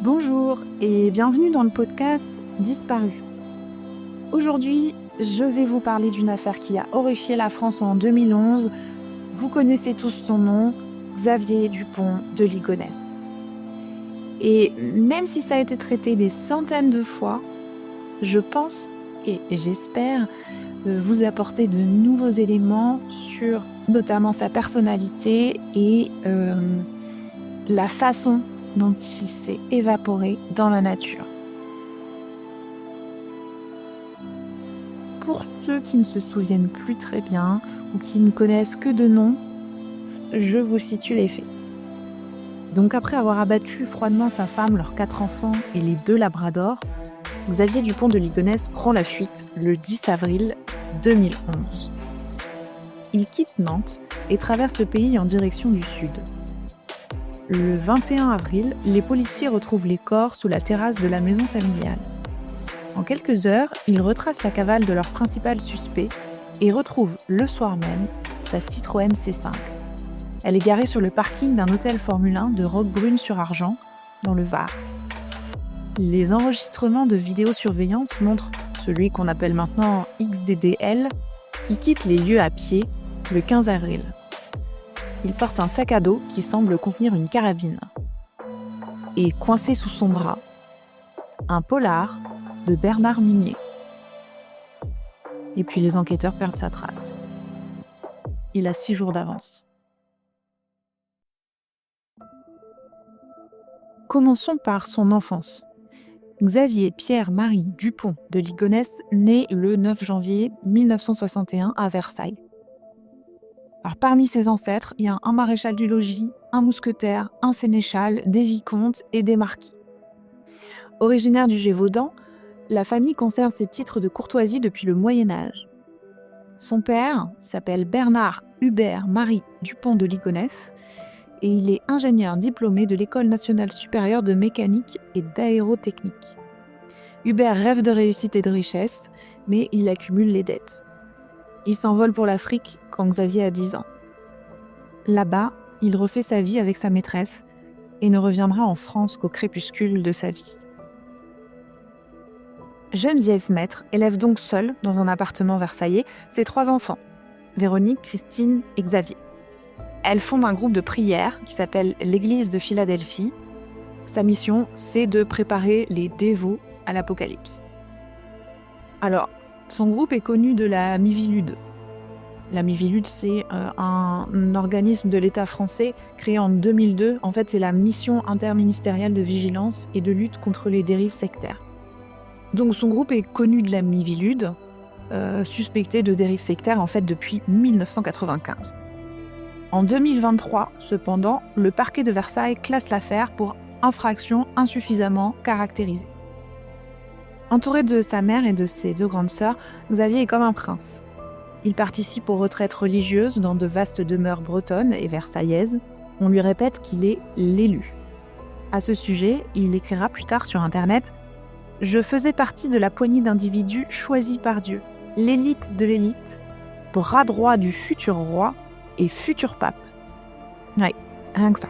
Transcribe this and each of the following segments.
Bonjour et bienvenue dans le podcast Disparu. Aujourd'hui, je vais vous parler d'une affaire qui a horrifié la France en 2011. Vous connaissez tous son nom, Xavier Dupont de Ligonnès. Et même si ça a été traité des centaines de fois, je pense et j'espère vous apporter de nouveaux éléments sur notamment sa personnalité et la façon dont il s'est évaporé dans la nature. Pour ceux qui ne se souviennent plus très bien ou qui ne connaissent que de nom, je vous situe les faits. Donc après avoir abattu froidement sa femme, leurs 4 enfants et les 2 labradors, Xavier Dupont de Ligonnès prend la fuite le 10 avril 2011. Il quitte Nantes et traverse le pays en direction du sud. Le 21 avril, les policiers retrouvent les corps sous la terrasse de la maison familiale. En quelques heures, ils retracent la cavale de leur principal suspect et retrouvent le soir même sa Citroën C5. Elle est garée sur le parking d'un hôtel Formule 1 de Roquebrune-sur-Argent, dans le Var. Les enregistrements de vidéosurveillance montrent celui qu'on appelle maintenant XDDL, qui quitte les lieux à pied le 15 avril. Il porte un sac à dos qui semble contenir une carabine. Et coincé sous son bras, un polar de Bernard Minier. Et puis les enquêteurs perdent sa trace. Il a 6 jours d'avance. Commençons par son enfance. Xavier Pierre-Marie Dupont de Ligonnès naît le 9 janvier 1961 à Versailles. Alors, parmi ses ancêtres, il y a un maréchal du logis, un mousquetaire, un sénéchal, des vicomtes et des marquis. Originaire du Gévaudan, la famille conserve ses titres de courtoisie depuis le Moyen-Âge. Son père s'appelle Bernard Hubert Marie Dupont de Ligonnès et il est ingénieur diplômé de l'École nationale supérieure de mécanique et d'aérotechnique. Hubert rêve de réussite et de richesse, mais il accumule les dettes. Il s'envole pour l'Afrique quand Xavier a 10 ans. Là-bas, il refait sa vie avec sa maîtresse et ne reviendra en France qu'au crépuscule de sa vie. Geneviève Maître élève donc seule, dans un appartement versaillais, ses 3 enfants, Véronique, Christine et Xavier. Elle fonde un groupe de prière qui s'appelle l'Église de Philadelphie. Sa mission, c'est de préparer les dévots à l'Apocalypse. Alors, son groupe est connu de la Miviludes. La Miviludes, c'est un organisme de l'État français créé en 2002. En fait, c'est la mission interministérielle de vigilance et de lutte contre les dérives sectaires. Donc son groupe est connu de la Miviludes, suspecté de dérives sectaires en fait depuis 1995. En 2023, cependant, le parquet de Versailles classe l'affaire pour infraction insuffisamment caractérisée. Entouré de sa mère et de ses 2 grandes sœurs, Xavier est comme un prince. Il participe aux retraites religieuses dans de vastes demeures bretonnes et versaillaises. On lui répète qu'il est l'élu. À ce sujet, il écrira plus tard sur Internet « Je faisais partie de la poignée d'individus choisis par Dieu, l'élite de l'élite, bras droit du futur roi et futur pape. » Ouais, rien que ça.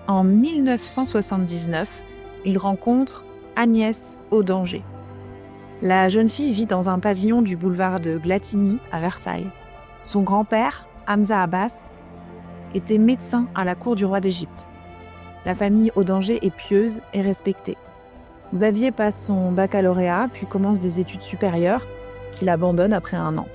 En 1979, il rencontre Agnès Audanger. La jeune fille vit dans un pavillon du boulevard de Glatigny à Versailles. Son grand-père, Hamza Abbas, était médecin à la cour du roi d'Égypte. La famille Audanger est pieuse et respectée. Xavier passe son baccalauréat puis commence des études supérieures qu'il abandonne après 1 an.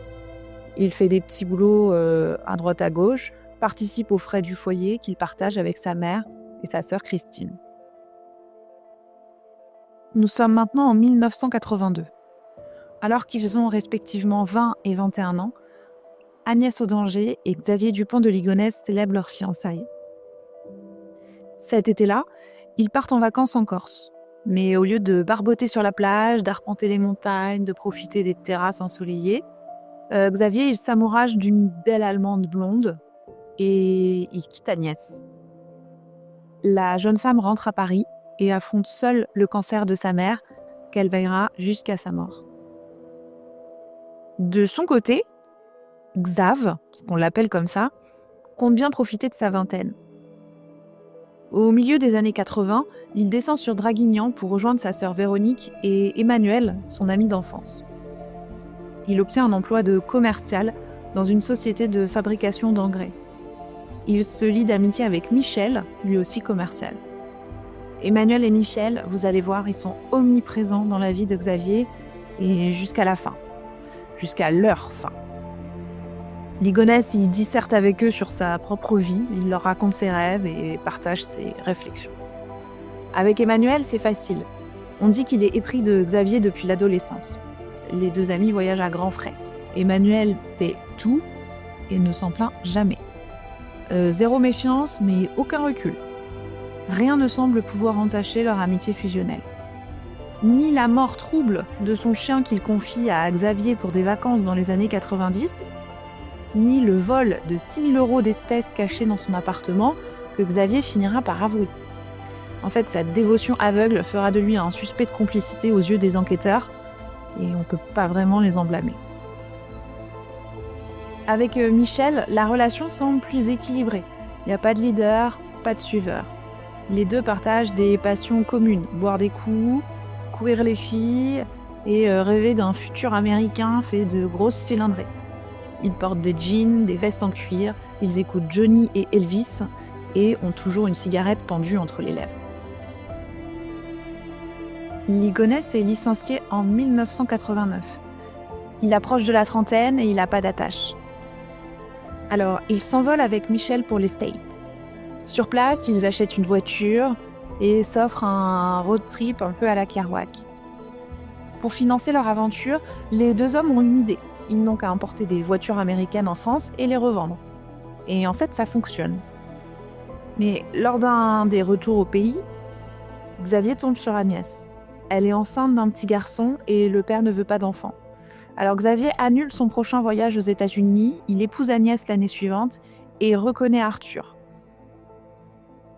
Il fait des petits boulots à droite à gauche, participe aux frais du foyer qu'il partage avec sa mère et sa sœur Christine. Nous sommes maintenant en 1982. Alors qu'ils ont respectivement 20 et 21 ans, Agnès Audanger et Xavier Dupont de Ligonnès célèbrent leurs fiançailles. Cet été-là, ils partent en vacances en Corse. Mais au lieu de barboter sur la plage, d'arpenter les montagnes, de profiter des terrasses ensoleillées, Xavier il s'amourage d'une belle Allemande blonde et il quitte Agnès. La jeune femme rentre à Paris et affronte seule le cancer de sa mère, qu'elle veillera jusqu'à sa mort. De son côté, Xav, parce qu'on l'appelle comme ça, compte bien profiter de sa vingtaine. Au milieu des années 80, il descend sur Draguignan pour rejoindre sa sœur Véronique et Emmanuel, son ami d'enfance. Il obtient un emploi de commercial dans une société de fabrication d'engrais. Il se lie d'amitié avec Michel, lui aussi commercial. Emmanuel et Michel, vous allez voir, ils sont omniprésents dans la vie de Xavier et jusqu'à la fin, jusqu'à leur fin. Ligonès, il disserte avec eux sur sa propre vie, il leur raconte ses rêves et partage ses réflexions. Avec Emmanuel, c'est facile. On dit qu'il est épris de Xavier depuis l'adolescence. Les deux amis voyagent à grands frais. Emmanuel paie tout et ne s'en plaint jamais. Zéro méfiance, mais aucun recul. Rien ne semble pouvoir entacher leur amitié fusionnelle. Ni la mort trouble de son chien qu'il confie à Xavier pour des vacances dans les années 90, ni le vol de 6 000 € d'espèces cachées dans son appartement que Xavier finira par avouer. En fait, sa dévotion aveugle fera de lui un suspect de complicité aux yeux des enquêteurs, et on ne peut pas vraiment les en blâmer. Avec Michel, la relation semble plus équilibrée. Il n'y a pas de leader, pas de suiveur. Les deux partagent des passions communes, boire des coups, courir les filles et rêver d'un futur américain fait de grosses cylindrées. Ils portent des jeans, des vestes en cuir, ils écoutent Johnny et Elvis et ont toujours une cigarette pendue entre les lèvres. Ligonès est licencié en 1989. Il approche de la trentaine et il n'a pas d'attache. Alors, il s'envole avec Michel pour les States. Sur place, ils achètent une voiture et s'offrent un road trip un peu à la Kerouac. Pour financer leur aventure, les deux hommes ont une idée. Ils n'ont qu'à importer des voitures américaines en France et les revendre. Et en fait, ça fonctionne. Mais lors d'un des retours au pays, Xavier tombe sur Agnès. Elle est enceinte d'un petit garçon et le père ne veut pas d'enfant. Alors Xavier annule son prochain voyage aux États-Unis, il épouse Agnès l'année suivante et reconnaît Arthur.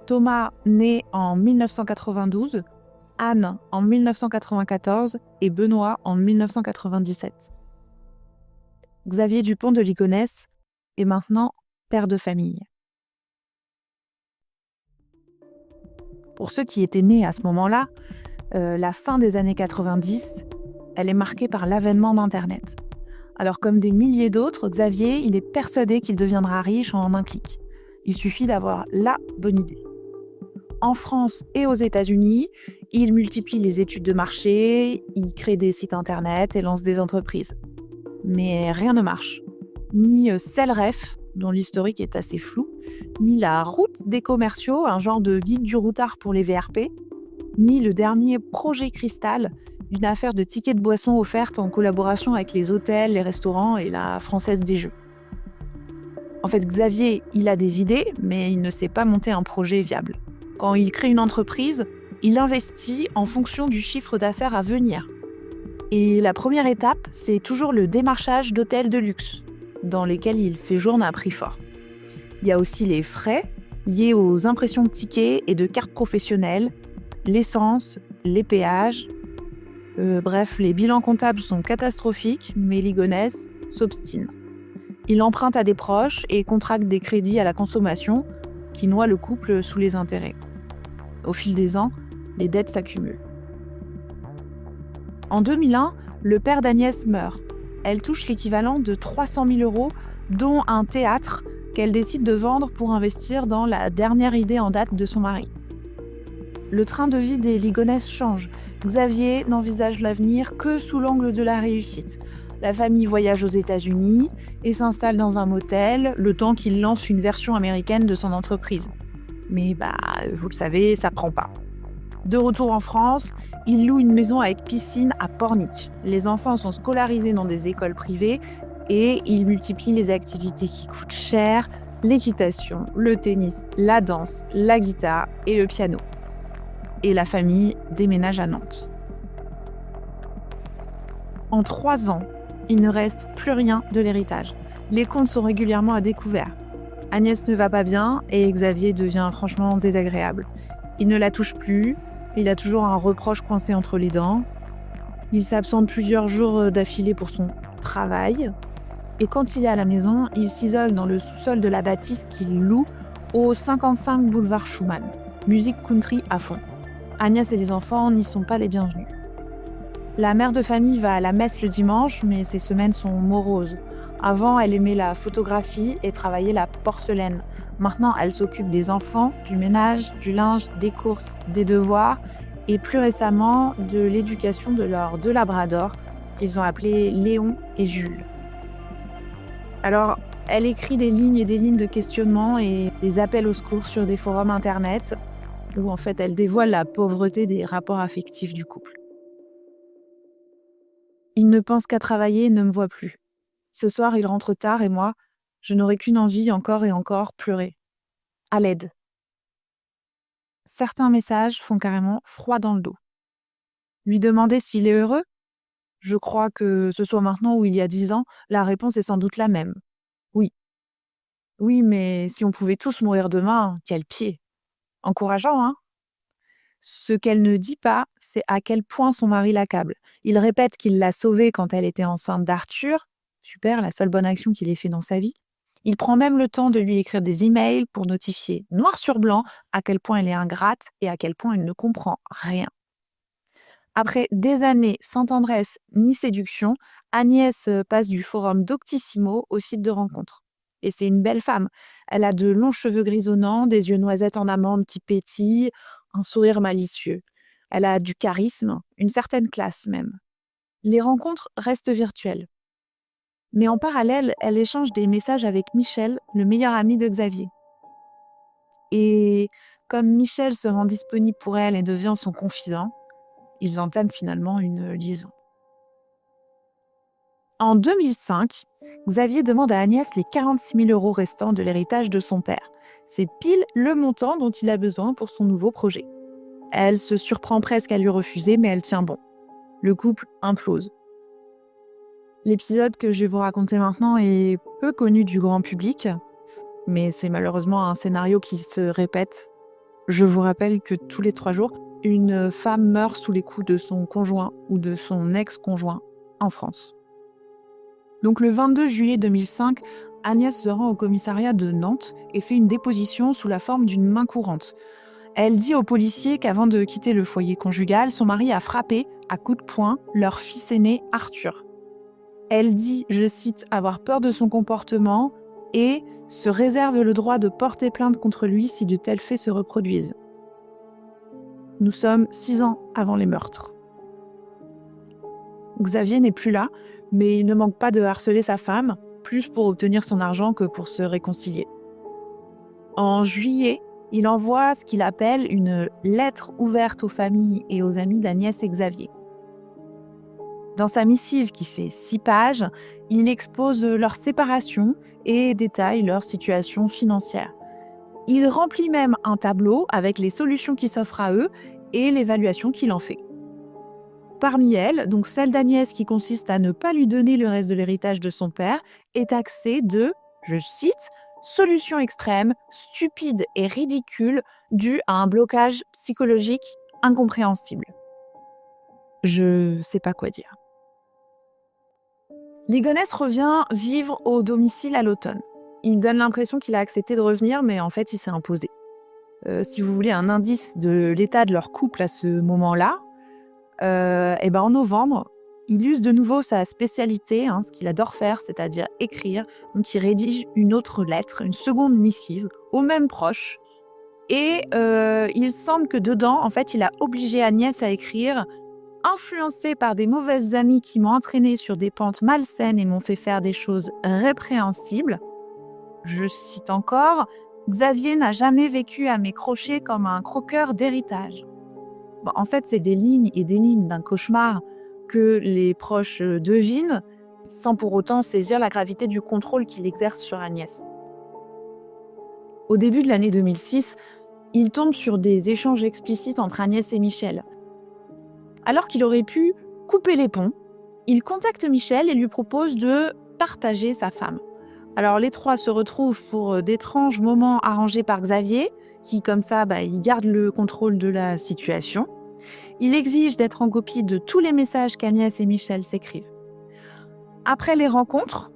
Thomas naît en 1992, Anne en 1994 et Benoît en 1997. Xavier Dupont de Ligonnès est maintenant père de famille. Pour ceux qui étaient nés à ce moment-là, la fin des années 90, elle est marquée par l'avènement d'Internet. Alors comme des milliers d'autres, Xavier, il est persuadé qu'il deviendra riche en un clic. Il suffit d'avoir la bonne idée. En France et aux États-Unis, il multiplie les études de marché, il crée des sites internet et lance des entreprises. Mais rien ne marche. Ni Cellref, dont l'historique est assez flou, ni la route des commerciaux, un genre de guide du routard pour les VRP, ni le dernier projet Cristal, une affaire de tickets de boissons offertes en collaboration avec les hôtels, les restaurants et la Française des Jeux. En fait, Xavier, il a des idées, mais il ne sait pas monter un projet viable. Quand il crée une entreprise, il investit en fonction du chiffre d'affaires à venir. Et la première étape, c'est toujours le démarchage d'hôtels de luxe, dans lesquels il séjourne à prix fort. Il y a aussi les frais liés aux impressions de tickets et de cartes professionnelles, l'essence, les péages. Bref, les bilans comptables sont catastrophiques, mais Ligonès s'obstine. Il emprunte à des proches et contracte des crédits à la consommation qui noient le couple sous les intérêts. Au fil des ans, les dettes s'accumulent. En 2001, le père d'Agnès meurt. Elle touche l'équivalent de 300 000 €, dont un théâtre qu'elle décide de vendre pour investir dans la dernière idée en date de son mari. Le train de vie des Ligonès change. Xavier n'envisage l'avenir que sous l'angle de la réussite. La famille voyage aux États-Unis et s'installe dans un motel le temps qu'il lance une version américaine de son entreprise. Mais vous le savez, ça prend pas. De retour en France, il loue une maison avec piscine à Pornic. Les enfants sont scolarisés dans des écoles privées et il multiplie les activités qui coûtent cher, l'équitation, le tennis, la danse, la guitare et le piano. Et la famille déménage à Nantes. En 3 ans, il ne reste plus rien de l'héritage. Les comptes sont régulièrement à découvert. Agnès ne va pas bien et Xavier devient franchement désagréable. Il ne la touche plus, il a toujours un reproche coincé entre les dents. Il s'absente plusieurs jours d'affilée pour son travail. Et quand il est à la maison, il s'isole dans le sous-sol de la bâtisse qu'il loue au 55 boulevard Schumann. musique country à fond. Agnès et les enfants n'y sont pas les bienvenus. La mère de famille va à la messe le dimanche, mais ses semaines sont moroses. Avant, elle aimait la photographie et travaillait la porcelaine. Maintenant, elle s'occupe des enfants, du ménage, du linge, des courses, des devoirs et plus récemment de l'éducation de leurs 2 labradors qu'ils ont appelés Léon et Jules. Alors, elle écrit des lignes et des lignes de questionnement et des appels au secours sur des forums internet où en fait elle dévoile la pauvreté des rapports affectifs du couple. Il ne pense qu'à travailler et ne me voit plus. Ce soir, il rentre tard et moi, je n'aurai qu'une envie encore et encore, pleurer. À l'aide. Certains messages font carrément froid dans le dos. Lui demander s'il est heureux? Je crois que ce soit maintenant ou il y a 10 ans, la réponse est sans doute la même. Oui. Oui, mais si on pouvait tous mourir demain, quel pied! Encourageant, hein? Ce qu'elle ne dit pas, c'est à quel point son mari l'accable. Il répète qu'il l'a sauvée quand elle était enceinte d'Arthur. Super, la seule bonne action qu'il ait fait dans sa vie. Il prend même le temps de lui écrire des emails pour notifier noir sur blanc à quel point elle est ingrate et à quel point il ne comprend rien. Après des années sans tendresse ni séduction, Agnès passe du forum Doctissimo au site de rencontre. Et c'est une belle femme. Elle a de longs cheveux grisonnants, des yeux noisettes en amande qui pétillent, un sourire malicieux. Elle a du charisme, une certaine classe même. Les rencontres restent virtuelles. Mais en parallèle, elle échange des messages avec Michel, le meilleur ami de Xavier. Et comme Michel se rend disponible pour elle et devient son confident, ils entament finalement une liaison. En 2005, Xavier demande à Agnès les 46 000 € restants de l'héritage de son père. C'est pile le montant dont il a besoin pour son nouveau projet. Elle se surprend presque à lui refuser, mais elle tient bon. Le couple implose. L'épisode que je vais vous raconter maintenant est peu connu du grand public, mais c'est malheureusement un scénario qui se répète. Je vous rappelle que tous les 3 jours, une femme meurt sous les coups de son conjoint ou de son ex-conjoint en France. Donc le 22 juillet 2005, Agnès se rend au commissariat de Nantes et fait une déposition sous la forme d'une main courante. Elle dit aux policiers qu'avant de quitter le foyer conjugal, son mari a frappé, à coups de poing, leur fils aîné Arthur. Elle dit, je cite, avoir peur de son comportement et se réserve le droit de porter plainte contre lui si de tels faits se reproduisent. Nous sommes 6 ans avant les meurtres. Xavier n'est plus là, mais il ne manque pas de harceler sa femme, plus pour obtenir son argent que pour se réconcilier. En juillet, il envoie ce qu'il appelle une lettre ouverte aux familles et aux amis d'Agnès et Xavier. Dans sa missive qui fait 6 pages, il expose leur séparation et détaille leur situation financière. Il remplit même un tableau avec les solutions qui s'offrent à eux et l'évaluation qu'il en fait. Parmi elles, donc celle d'Agnès qui consiste à ne pas lui donner le reste de l'héritage de son père, est taxée de, je cite, « solution extrême, stupide et ridicule due à un blocage psychologique incompréhensible ». Je sais pas quoi dire. Ligonès revient vivre au domicile à l'automne. Il donne l'impression qu'il a accepté de revenir, mais en fait, il s'est imposé. Si vous voulez un indice de l'état de leur couple à ce moment-là, en novembre, il use de nouveau sa spécialité, ce qu'il adore faire, c'est-à-dire écrire. Donc, il rédige une autre lettre, une seconde missive, aux mêmes proches. Et il semble que dedans, en fait, il a obligé Agnès à écrire « Influencée par des mauvaises amies qui m'ont entraînée sur des pentes malsaines et m'ont fait faire des choses répréhensibles ». Je cite encore « Xavier n'a jamais vécu à mes crochets comme un croqueur d'héritage ». Bon, en fait, c'est des lignes et des lignes d'un cauchemar que les proches devinent, sans pour autant saisir la gravité du contrôle qu'il exerce sur Agnès. Au début de l'année 2006, il tombe sur des échanges explicites entre Agnès et Michel. Alors qu'il aurait pu couper les ponts, il contacte Michel et lui propose de partager sa femme. Alors les 3 se retrouvent pour d'étranges moments arrangés par Xavier, qui comme ça, il garde le contrôle de la situation. Il exige d'être en copie de tous les messages qu'Agnès et Michel s'écrivent. Après les rencontres,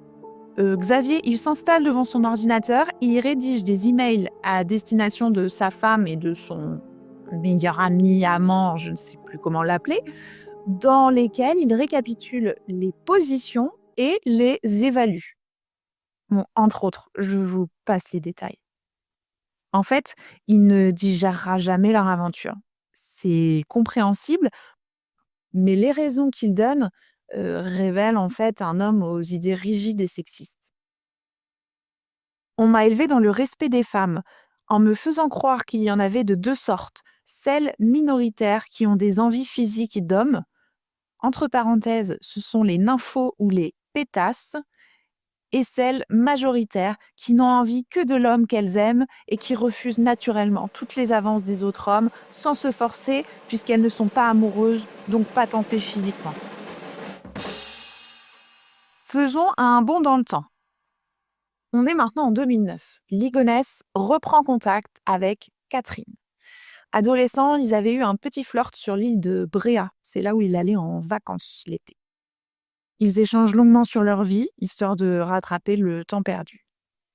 Xavier, il s'installe devant son ordinateur et il rédige des emails à destination de sa femme et de son meilleur ami, amant, je ne sais plus comment l'appeler, dans lesquels il récapitule les positions et les évalue. Bon, entre autres, je vous passe les détails. En fait, il ne digérera jamais leur aventure. C'est compréhensible, mais les raisons qu'il donne révèlent en fait un homme aux idées rigides et sexistes. On m'a élevée dans le respect des femmes, en me faisant croire qu'il y en avait de deux sortes, celles minoritaires qui ont des envies physiques d'hommes, entre parenthèses, ce sont les nymphos ou les pétasses, et celles majoritaires qui n'ont envie que de l'homme qu'elles aiment et qui refusent naturellement toutes les avances des autres hommes sans se forcer puisqu'elles ne sont pas amoureuses, donc pas tentées physiquement. Faisons un bond dans le temps. On est maintenant en 2009. Ligonès reprend contact avec Catherine. Adolescents, ils avaient eu un petit flirt sur l'île de Bréa. C'est là où il allait en vacances l'été. Ils échangent longuement sur leur vie, histoire de rattraper le temps perdu.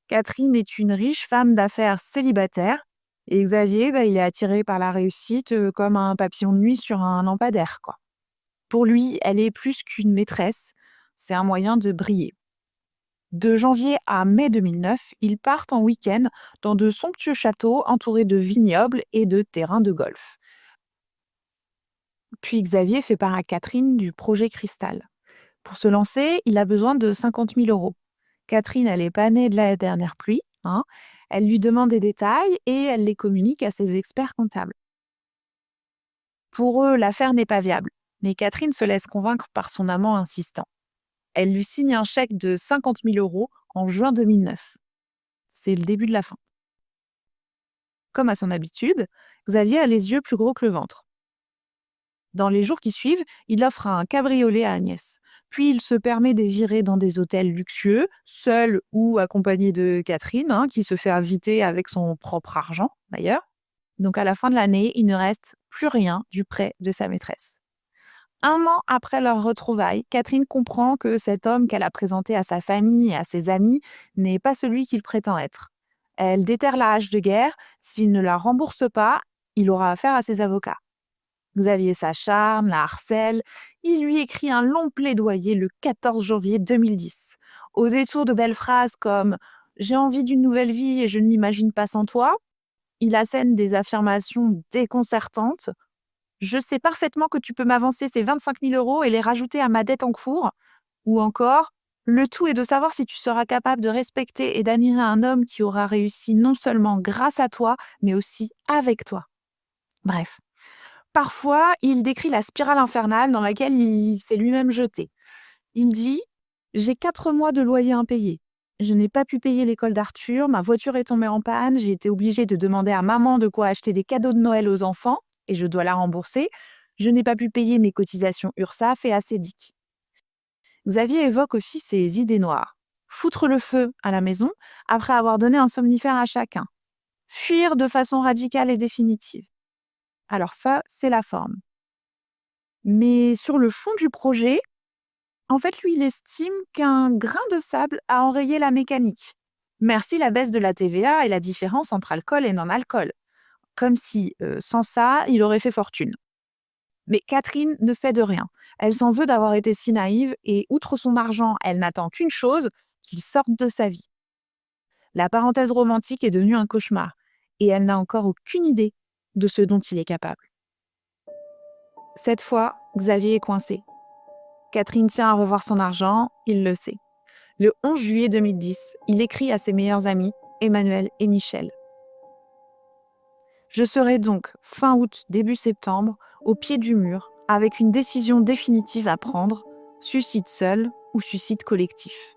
Catherine est une riche femme d'affaires célibataire et Xavier, il est attiré par la réussite comme un papillon de nuit sur un lampadaire, quoi. Pour lui, elle est plus qu'une maîtresse, c'est un moyen de briller. De janvier à mai 2009, ils partent en week-end dans de somptueux châteaux entourés de vignobles et de terrains de golf. Puis Xavier fait part à Catherine du projet Cristal. Pour se lancer, il a besoin de 50 000 euros. Catherine, elle n'est pas née de la dernière pluie, hein. Elle lui demande des détails et elle les communique à ses experts comptables. Pour eux, l'affaire n'est pas viable, mais Catherine se laisse convaincre par son amant insistant. Elle lui signe un chèque de 50 000 euros en juin 2009. C'est le début de la fin. Comme à son habitude, Xavier a les yeux plus gros que le ventre. Dans les jours qui suivent, il offre un cabriolet à Agnès. Puis il se permet de virer dans des hôtels luxueux, seul ou accompagné de Catherine, qui se fait inviter avec son propre argent d'ailleurs. Donc à la fin de l'année, il ne reste plus rien du prêt de sa maîtresse. 1 an après leur retrouvaille, Catherine comprend que cet homme qu'elle a présenté à sa famille et à ses amis n'est pas celui qu'il prétend être. Elle déterre la hache de guerre. S'il ne la rembourse pas, il aura affaire à ses avocats. Xavier s'acharne, la harcèle. Il lui écrit un long plaidoyer le 14 janvier 2010. Au détour de belles phrases comme « J'ai envie d'une nouvelle vie et je ne l'imagine pas sans toi », il assène des affirmations déconcertantes. « Je sais parfaitement que tu peux m'avancer ces 25 000 euros et les rajouter à ma dette en cours. » Ou encore « Le tout est de savoir si tu seras capable de respecter et d'admirer un homme qui aura réussi non seulement grâce à toi, mais aussi avec toi. » Bref. Parfois, il décrit la spirale infernale dans laquelle il s'est lui-même jeté. Il dit « J'ai 4 mois de loyer impayé. Je n'ai pas pu payer l'école d'Arthur, ma voiture est tombée en panne, j'ai été obligée de demander à maman de quoi acheter des cadeaux de Noël aux enfants et je dois la rembourser. Je n'ai pas pu payer mes cotisations URSSAF et ACEDIC. » Xavier évoque aussi ses idées noires. Foutre le feu à la maison après avoir donné un somnifère à chacun. Fuir de façon radicale et définitive. Alors ça, c'est la forme. Mais sur le fond du projet, en fait, lui, il estime qu'un grain de sable a enrayé la mécanique. Merci la baisse de la TVA et la différence entre alcool et non-alcool. Comme si, sans ça, il aurait fait fortune. Mais Catherine ne sait de rien. Elle s'en veut d'avoir été si naïve et, outre son argent, elle n'attend qu'une chose, qu'il sorte de sa vie. La parenthèse romantique est devenue un cauchemar et elle n'a encore aucune idée de ce dont il est capable. Cette fois, Xavier est coincé. Catherine tient à revoir son argent, il le sait. Le 11 juillet 2010, il écrit à ses meilleurs amis, Emmanuel et Michel. Je serai donc fin août, début septembre, au pied du mur, avec une décision définitive à prendre, suicide seul ou suicide collectif.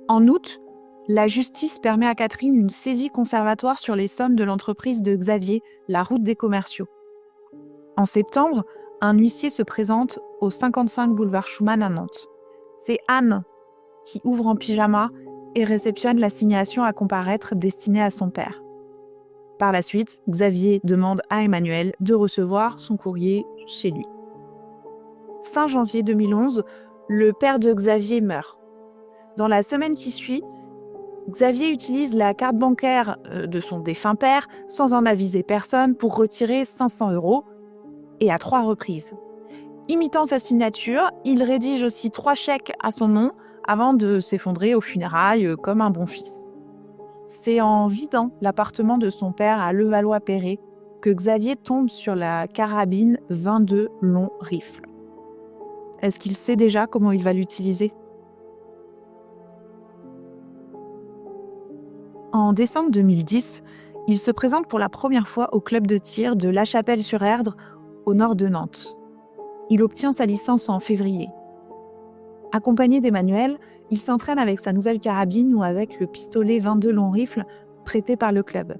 En août, la justice permet à Catherine une saisie conservatoire sur les sommes de l'entreprise de Xavier, la Route des Commerciaux. En septembre, un huissier se présente au 55 boulevard Schumann à Nantes. C'est Anne qui ouvre en pyjama et réceptionne l'assignation à comparaître destinée à son père. Par la suite, Xavier demande à Emmanuel de recevoir son courrier chez lui. Fin janvier 2011, le père de Xavier meurt. Dans la semaine qui suit, Xavier utilise la carte bancaire de son défunt père sans en aviser personne pour retirer 500 € et à 3 reprises. Imitant sa signature, il rédige aussi 3 chèques à son nom avant de s'effondrer aux funérailles comme un bon fils. C'est en vidant l'appartement de son père à Levallois-Perret que Xavier tombe sur la carabine 22 long rifle. Est-ce qu'il sait déjà comment il va l'utiliser ? En décembre 2010, il se présente pour la première fois au club de tir de La Chapelle-sur-Erdre, au nord de Nantes. Il obtient sa licence en février. Accompagné d'Emmanuel, il s'entraîne avec sa nouvelle carabine ou avec le pistolet 22 long rifle prêté par le club.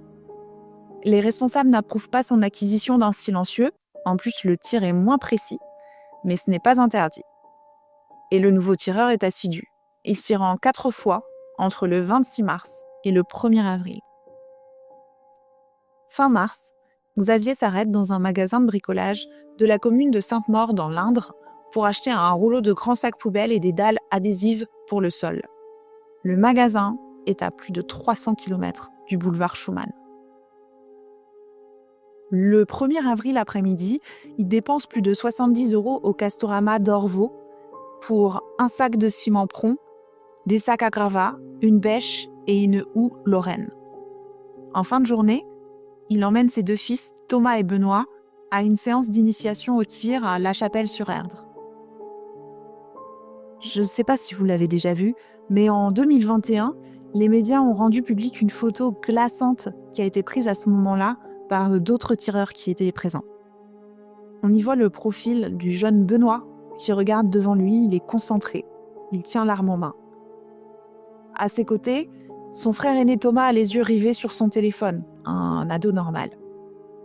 Les responsables n'approuvent pas son acquisition d'un silencieux, en plus le tir est moins précis, mais ce n'est pas interdit. Et le nouveau tireur est assidu. Il s'y rend 4 fois entre le 26 mars et le 1er avril. Fin mars, Xavier s'arrête dans un magasin de bricolage de la commune de Sainte-Maure dans l'Indre pour acheter un rouleau de grands sacs poubelles et des dalles adhésives pour le sol. Le magasin est à plus de 300 km du boulevard Schumann. Le 1er avril après-midi, il dépense plus de 70 € au Castorama d'Orvaux pour un sac de ciment Pron, des sacs à gravats, une bêche et une houe Lorraine. En fin de journée, il emmène ses 2 fils, Thomas et Benoît, à une séance d'initiation au tir à La Chapelle-sur-Erdre. Je ne sais pas si vous l'avez déjà vu, mais en 2021, les médias ont rendu publique une photo glaçante qui a été prise à ce moment-là par d'autres tireurs qui étaient présents. On y voit le profil du jeune Benoît qui regarde devant lui, il est concentré, il tient l'arme en main. À ses côtés, son frère aîné Thomas a les yeux rivés sur son téléphone, un ado normal.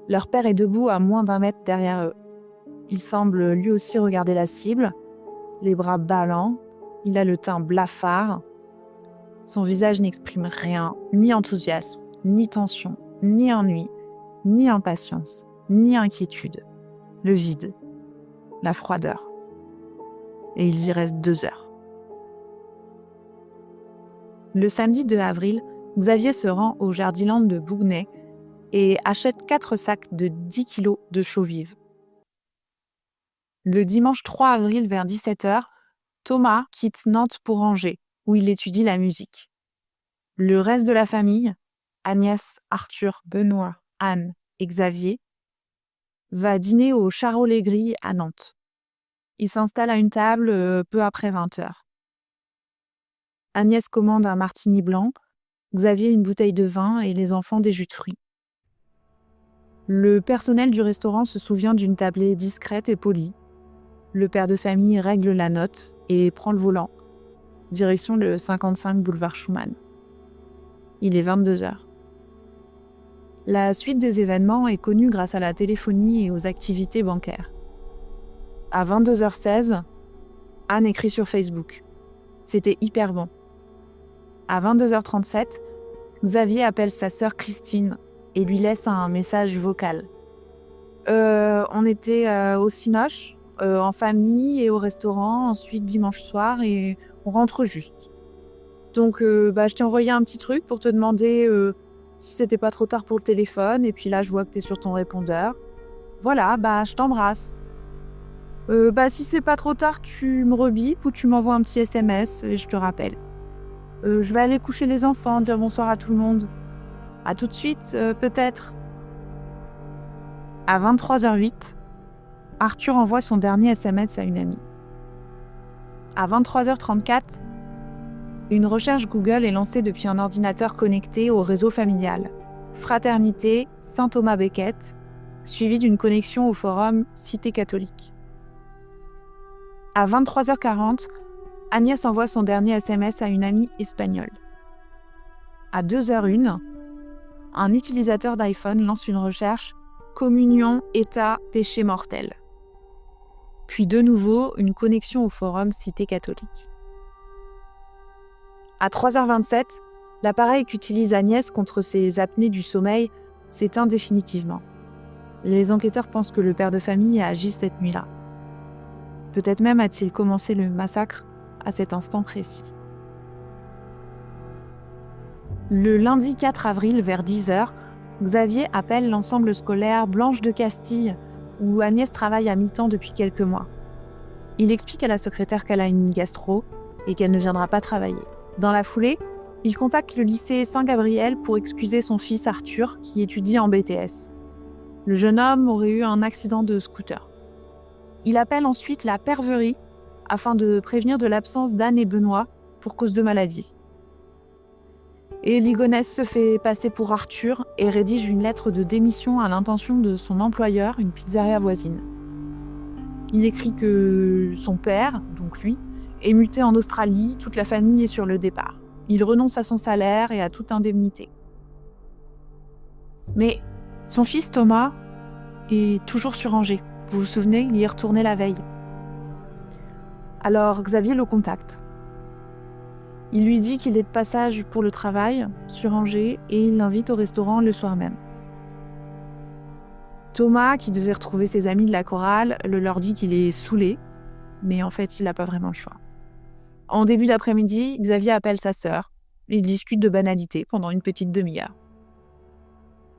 Leur père est debout à moins d'1 mètre derrière eux. Il semble lui aussi regarder la cible, les bras ballants, il a le teint blafard. Son visage n'exprime rien, ni enthousiasme, ni tension, ni ennui, ni impatience, ni inquiétude. Le vide, la froideur. Et ils y restent 2 heures. Le samedi 2 avril, Xavier se rend au Jardiland de Bougnay et achète 4 sacs de 10 kilos de chaux vives. Le dimanche 3 avril vers 17h, Thomas quitte Nantes pour Angers, où il étudie la musique. Le reste de la famille, Agnès, Arthur, Benoît, Anne et Xavier, va dîner au Charolais-Gris à Nantes. Il s'installe à une table peu après 20h. Agnès commande un martini blanc, Xavier une bouteille de vin et les enfants des jus de fruits. Le personnel du restaurant se souvient d'une tablée discrète et polie. Le père de famille règle la note et prend le volant, direction le 55 boulevard Schumann. Il est 22h. La suite des événements est connue grâce à la téléphonie et aux activités bancaires. À 22h16, Anne écrit sur Facebook. C'était hyper bon. À 22h37, Xavier appelle sa sœur Christine et lui laisse un message vocal. On était au Cinoche, en famille et au restaurant, ensuite dimanche soir et on rentre juste. Donc je t'ai envoyé un petit truc pour te demander si c'était pas trop tard pour le téléphone et puis là je vois que t'es sur ton répondeur. Voilà, je t'embrasse. Si c'est pas trop tard, tu me rebipes ou tu m'envoies un petit SMS et je te rappelle. Je vais aller coucher les enfants, dire bonsoir à tout le monde. À tout de suite, peut-être. À 23h08, Arthur envoie son dernier SMS à une amie. À 23h34, une recherche Google est lancée depuis un ordinateur connecté au réseau familial. Fraternité Saint Thomas Becket, suivie d'une connexion au forum Cité catholique. À 23h40, Agnès envoie son dernier SMS à une amie espagnole. À 2h01, un utilisateur d'iPhone lance une recherche « Communion, État, péché mortel ». Puis de nouveau, une connexion au forum Cité catholique. À 3h27, l'appareil qu'utilise Agnès contre ses apnées du sommeil s'éteint définitivement. Les enquêteurs pensent que le père de famille a agi cette nuit-là. Peut-être même a-t-il commencé le massacre à cet instant précis. Le lundi 4 avril, vers 10h, Xavier appelle l'ensemble scolaire Blanche de Castille, où Agnès travaille à mi-temps depuis quelques mois. Il explique à la secrétaire qu'elle a une gastro et qu'elle ne viendra pas travailler. Dans la foulée, il contacte le lycée Saint-Gabriel pour excuser son fils Arthur, qui étudie en BTS. Le jeune homme aurait eu un accident de scooter. Il appelle ensuite la Perverie afin de prévenir de l'absence d'Anne et Benoît pour cause de maladie. Et Ligonès se fait passer pour Arthur et rédige une lettre de démission à l'intention de son employeur, une pizzeria voisine. Il écrit que son père, donc lui, est muté en Australie, toute la famille est sur le départ. Il renonce à son salaire et à toute indemnité. Mais son fils Thomas est toujours sur Angers. Vous vous souvenez, il y est retourné la veille. Alors Xavier le contacte. Il lui dit qu'il est de passage pour le travail sur Angers et il l'invite au restaurant le soir même. Thomas, qui devait retrouver ses amis de la chorale, leur dit qu'il est saoulé, mais en fait, il n'a pas vraiment le choix. En début d'après-midi, Xavier appelle sa sœur. Ils discutent de banalités pendant une petite demi-heure.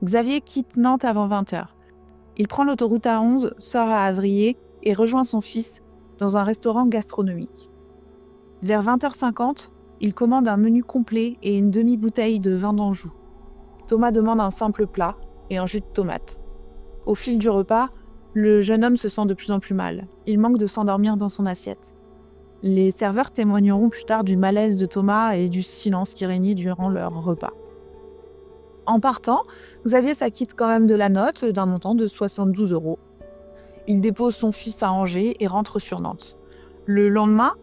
Xavier quitte Nantes avant 20h. Il prend l'autoroute A11, sort à Avrier et rejoint son fils dans un restaurant gastronomique. Vers 20h50, il commande un menu complet et une demi-bouteille de vin d'Anjou. Thomas demande un simple plat et un jus de tomate. Au fil du repas, le jeune homme se sent de plus en plus mal. Il manque de s'endormir dans son assiette. Les serveurs témoigneront plus tard du malaise de Thomas et du silence qui régnait durant leur repas. En partant, Xavier s'acquitte quand même de la note d'un montant de 72 €. Il dépose son fils à Angers et rentre sur Nantes. Le lendemain,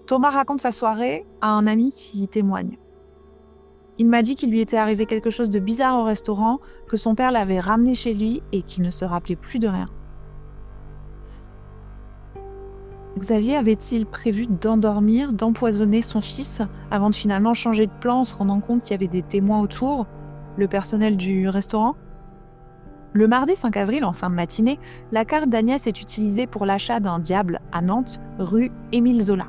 Thomas raconte sa soirée à un ami qui y témoigne. Il m'a dit qu'il lui était arrivé quelque chose de bizarre au restaurant, que son père l'avait ramené chez lui et qu'il ne se rappelait plus de rien. Xavier avait-il prévu d'endormir, d'empoisonner son fils avant de finalement changer de plan en se rendant compte qu'il y avait des témoins autour, le personnel du restaurant ? Le mardi 5 avril, en fin de matinée, la carte d'Agnès est utilisée pour l'achat d'un diable à Nantes, rue Émile Zola.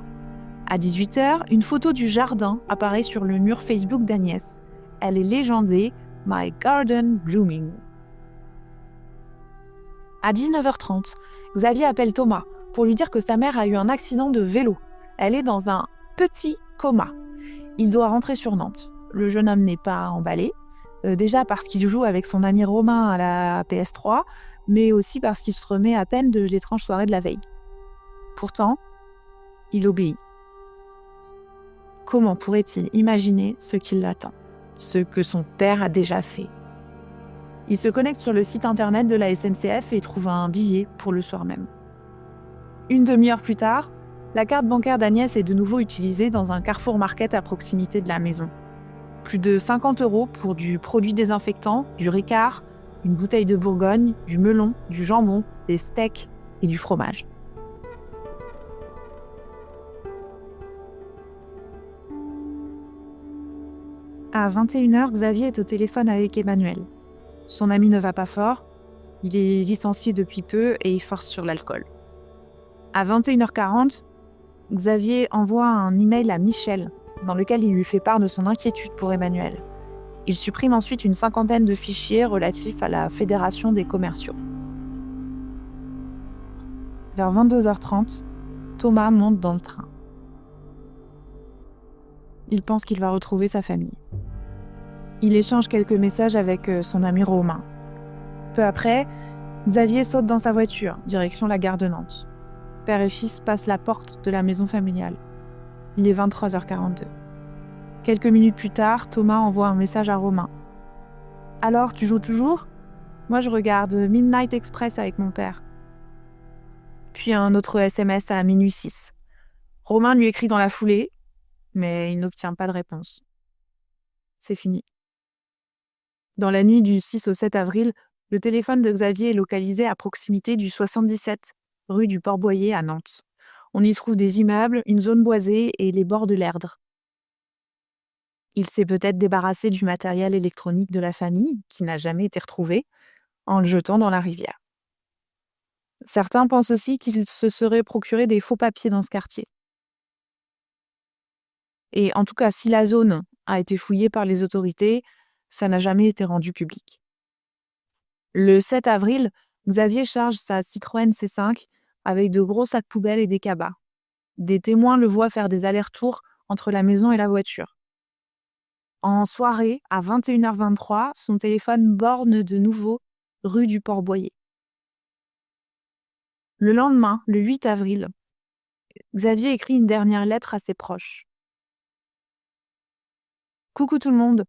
À 18h, une photo du jardin apparaît sur le mur Facebook d'Agnès. Elle est légendée « My Garden Blooming ». À 19h30, Xavier appelle Thomas pour lui dire que sa mère a eu un accident de vélo. Elle est dans un petit coma. Il doit rentrer sur Nantes. Le jeune homme n'est pas emballé, déjà parce qu'il joue avec son ami Romain à la PS3, mais aussi parce qu'il se remet à peine de l'étrange soirée de la veille. Pourtant, il obéit. Comment pourrait-il imaginer ce qui l'attend, ce que son père a déjà fait ? Il se connecte sur le site internet de la SNCF et trouve un billet pour le soir même. Une demi-heure plus tard, la carte bancaire d'Agnès est de nouveau utilisée dans un Carrefour Market à proximité de la maison. Plus de 50 € pour du produit désinfectant, du Ricard, une bouteille de Bourgogne, du melon, du jambon, des steaks et du fromage. À 21h, Xavier est au téléphone avec Emmanuel. Son ami ne va pas fort, il est licencié depuis peu et il force sur l'alcool. À 21h40, Xavier envoie un email à Michel, dans lequel il lui fait part de son inquiétude pour Emmanuel. Il supprime ensuite une 50aine de fichiers relatifs à la Fédération des commerciaux. Vers 22h30, Thomas monte dans le train. Il pense qu'il va retrouver sa famille. Il échange quelques messages avec son ami Romain. Peu après, Xavier saute dans sa voiture, direction la gare de Nantes. Père et fils passent la porte de la maison familiale. Il est 23h42. Quelques minutes plus tard, Thomas envoie un message à Romain. « Alors, tu joues toujours ? Moi, je regarde Midnight Express avec mon père. » Puis un autre SMS à minuit 6. Romain lui écrit dans la foulée, mais il n'obtient pas de réponse. C'est fini. Dans la nuit du 6 au 7 avril, le téléphone de Xavier est localisé à proximité du 77, rue du Port-Boyer à Nantes. On y trouve des immeubles, une zone boisée et les bords de l'Erdre. Il s'est peut-être débarrassé du matériel électronique de la famille, qui n'a jamais été retrouvé, en le jetant dans la rivière. Certains pensent aussi qu'il se serait procuré des faux papiers dans ce quartier. Et en tout cas, si la zone a été fouillé par les autorités. Ça n'a jamais été rendu public. Le 7 avril, Xavier charge sa Citroën C5 avec de gros sacs poubelles et des cabas. Des témoins le voient faire des allers-retours entre la maison et la voiture. En soirée, à 21h23, son téléphone borne de nouveau rue du Port-Boyer. Le lendemain, le 8 avril, Xavier écrit une dernière lettre à ses proches. Coucou tout le monde.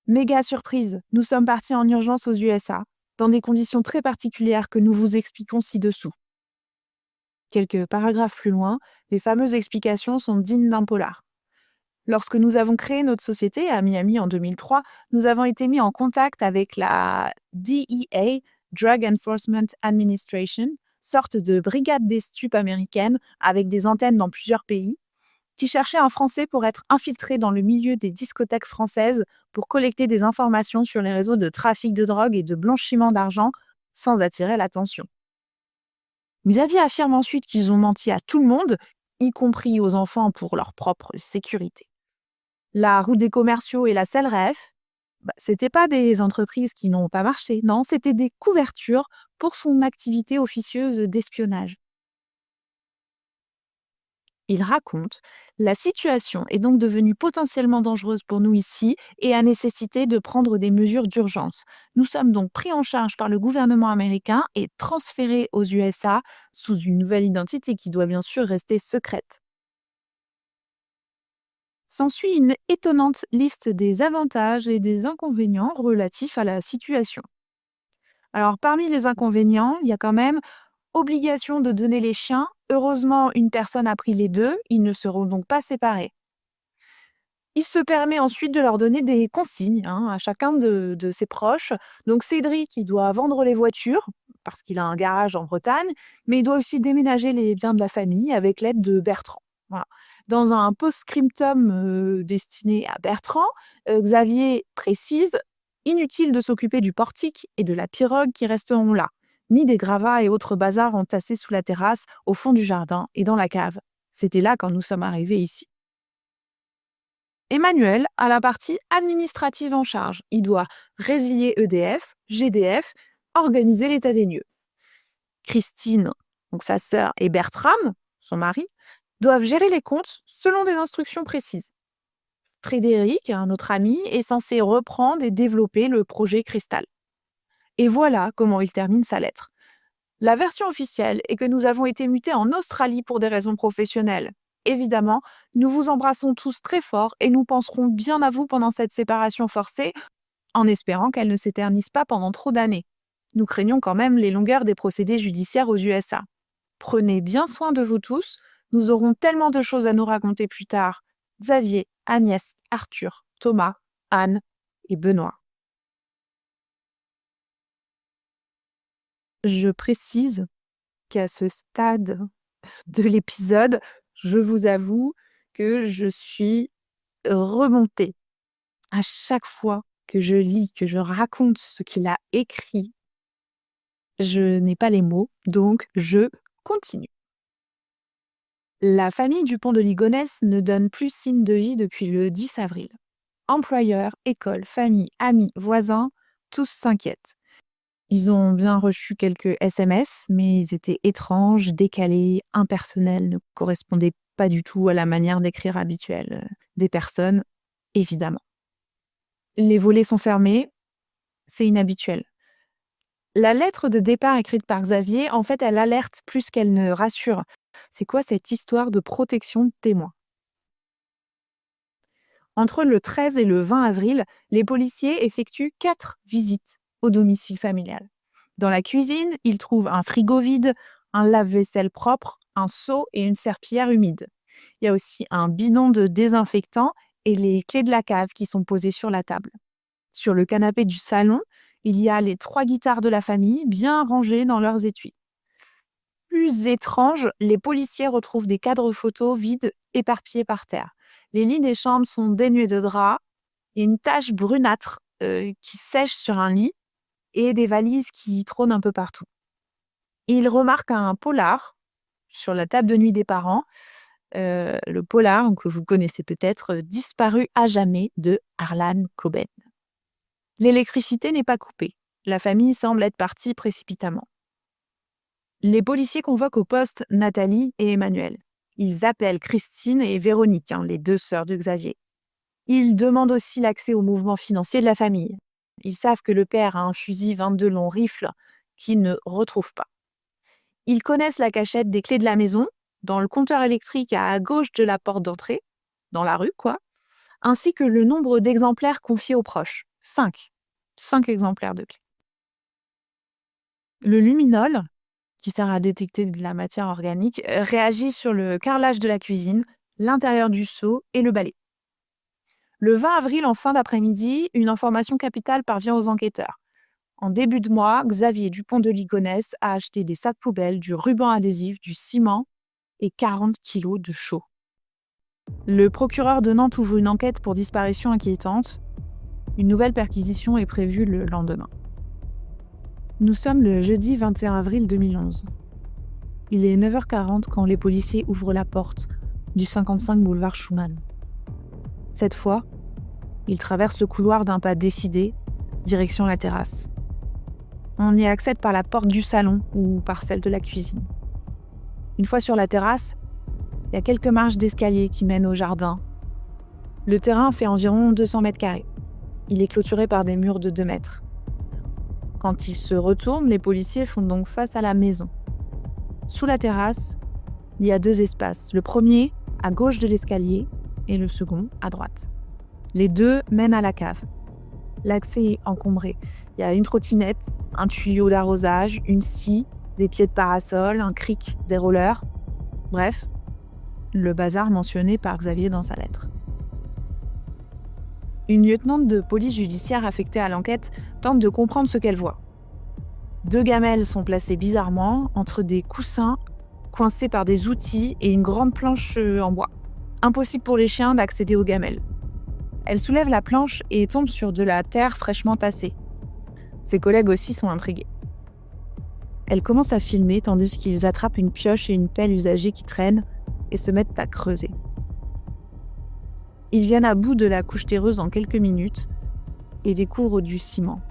Méga surprise, nous sommes partis en urgence aux USA, dans des conditions très particulières que nous vous expliquons ci-dessous. Quelques paragraphes plus loin, les fameuses explications sont dignes d'un polar. Lorsque nous avons créé notre société à Miami en 2003, nous avons été mis en contact avec la DEA, Drug Enforcement Administration, sorte de brigade des stupes américaine avec des antennes dans plusieurs pays, qui cherchait un Français pour être infiltré dans le milieu des discothèques françaises pour collecter des informations sur les réseaux de trafic de drogue et de blanchiment d'argent sans attirer l'attention. Xavier affirme ensuite qu'ils ont menti à tout le monde, y compris aux enfants pour leur propre sécurité. La route des commerciaux et la CELREF, c'était pas des entreprises qui n'ont pas marché, non, c'était des couvertures pour son activité officieuse d'espionnage. Il raconte: la situation est donc devenue potentiellement dangereuse pour nous ici et a nécessité de prendre des mesures d'urgence. Nous sommes donc pris en charge par le gouvernement américain et transférés aux USA sous une nouvelle identité qui doit bien sûr rester secrète. S'ensuit une étonnante liste des avantages et des inconvénients relatifs à la situation. Alors parmi les inconvénients, il y a quand même obligation de donner les chiens. Heureusement, une personne a pris les deux, ils ne seront donc pas séparés. Il se permet ensuite de leur donner des consignes à chacun de ses proches. Donc Cédric, il doit vendre les voitures parce qu'il a un garage en Bretagne, mais il doit aussi déménager les biens de la famille avec l'aide de Bertrand. Voilà. Dans un post-scriptum destiné à Bertrand, Xavier précise: inutile de s'occuper du portique et de la pirogue qui resteront là, ni des gravats et autres bazars entassés sous la terrasse, au fond du jardin et dans la cave. C'était là quand nous sommes arrivés ici. Emmanuel a la partie administrative en charge. Il doit résilier EDF, GDF, organiser l'état des lieux. Christine, donc sa sœur, et Bertram, son mari, doivent gérer les comptes selon des instructions précises. Frédéric, un autre ami, est censé reprendre et développer le projet Cristal. Et voilà comment il termine sa lettre. La version officielle est que nous avons été mutés en Australie pour des raisons professionnelles. Évidemment, nous vous embrassons tous très fort et nous penserons bien à vous pendant cette séparation forcée, en espérant qu'elle ne s'éternise pas pendant trop d'années. Nous craignons quand même les longueurs des procédés judiciaires aux USA. Prenez bien soin de vous tous, nous aurons tellement de choses à nous raconter plus tard. Xavier, Agnès, Arthur, Thomas, Anne et Benoît. Je précise qu'à ce stade de l'épisode, je vous avoue que je suis remontée. À chaque fois que je lis, que je raconte ce qu'il a écrit, je n'ai pas les mots, donc je continue. La famille Dupont de Ligonnès ne donne plus signe de vie depuis le 10 avril. Employeurs, école, famille, amis, voisins, tous s'inquiètent. Ils ont bien reçu quelques SMS, mais ils étaient étranges, décalés, impersonnels, ne correspondaient pas du tout à la manière d'écrire habituelle des personnes, évidemment. Les volets sont fermés, c'est inhabituel. La lettre de départ écrite par Xavier, en fait, elle alerte plus qu'elle ne rassure. C'est quoi cette histoire de protection de témoins? Entre le 13 et le 20 avril, les policiers effectuent 4 visites au domicile familial. Dans la cuisine, ils trouvent un frigo vide, un lave-vaisselle propre, un seau et une serpillière humide. Il y a aussi un bidon de désinfectant et les clés de la cave qui sont posées sur la table. Sur le canapé du salon, il y a les 3 guitares de la famille bien rangées dans leurs étuis. Plus étrange, les policiers retrouvent des cadres photos vides éparpillés par terre. Les lits des chambres sont dénués de draps, il y a une tache brunâtre qui sèche sur un lit et des valises qui trônent un peu partout. Ils remarquent un polar sur la table de nuit des parents. le polar que vous connaissez peut-être, Disparu à jamais de Harlan Coben. L'électricité n'est pas coupée. La famille semble être partie précipitamment. Les policiers convoquent au poste Nathalie et Emmanuel. Ils appellent Christine et Véronique, les deux sœurs de Xavier. Ils demandent aussi l'accès au mouvement financier de la famille. Ils savent que le père a un fusil 22 long rifle qu'ils ne retrouvent pas. Ils connaissent la cachette des clés de la maison, dans le compteur électrique à gauche de la porte d'entrée, dans la rue quoi, ainsi que le nombre d'exemplaires confiés aux proches. 5. 5 exemplaires de clés. Le luminol, qui sert à détecter de la matière organique, réagit sur le carrelage de la cuisine, l'intérieur du seau et le balai. Le 20 avril, en fin d'après-midi, une information capitale parvient aux enquêteurs. En début de mois, Xavier Dupont de Ligonnès a acheté des sacs poubelles, du ruban adhésif, du ciment et 40 kilos de chaux. Le procureur de Nantes ouvre une enquête pour disparition inquiétante. Une nouvelle perquisition est prévue le lendemain. Nous sommes le jeudi 21 avril 2011. Il est 9h40 quand les policiers ouvrent la porte du 55 boulevard Schumann. Cette fois, ils traversent le couloir d'un pas décidé, direction la terrasse. On y accède par la porte du salon ou par celle de la cuisine. Une fois sur la terrasse, il y a quelques marches d'escalier qui mènent au jardin. Le terrain fait environ 200 mètres carrés. Il est clôturé par des murs de 2 mètres. Quand ils se retournent, les policiers font donc face à la maison. Sous la terrasse, il y a 2 espaces. Le premier, à gauche de l'escalier, et le second, à droite. Les 2 mènent à la cave. L'accès est encombré. Il y a une trottinette, un tuyau d'arrosage, une scie, des pieds de parasol, un cric, des rollers. Bref, le bazar mentionné par Xavier dans sa lettre. Une lieutenante de police judiciaire affectée à l'enquête tente de comprendre ce qu'elle voit. 2 gamelles sont placées bizarrement entre des coussins coincés par des outils et une grande planche en bois. Impossible pour les chiens d'accéder aux gamelles. Elle soulève la planche et tombe sur de la terre fraîchement tassée. Ses collègues aussi sont intrigués. Elle commence à filmer tandis qu'ils attrapent une pioche et une pelle usagée qui traînent et se mettent à creuser. Ils viennent à bout de la couche terreuse en quelques minutes et découvrent du ciment.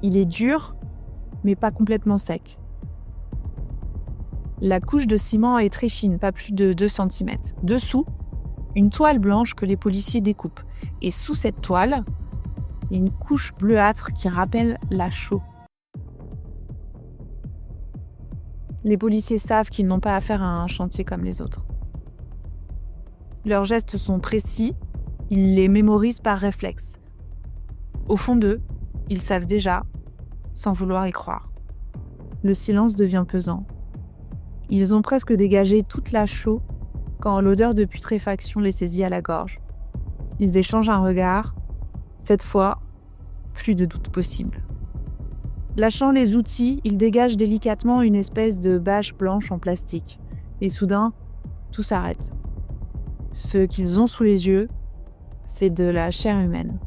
Il est dur, mais pas complètement sec. La couche de ciment est très fine, pas plus de 2 cm. Dessous, une toile blanche que les policiers découpent. Et sous cette toile, il y a une couche bleuâtre qui rappelle la chaux. Les policiers savent qu'ils n'ont pas affaire à un chantier comme les autres. Leurs gestes sont précis, ils les mémorisent par réflexe. Au fond d'eux, ils savent déjà, sans vouloir y croire. Le silence devient pesant. Ils ont presque dégagé toute la chaux quand l'odeur de putréfaction les saisit à la gorge. Ils échangent un regard. Cette fois, plus de doute possible. Lâchant les outils, ils dégagent délicatement une espèce de bâche blanche en plastique. Et soudain, tout s'arrête. Ce qu'ils ont sous les yeux, c'est de la chair humaine.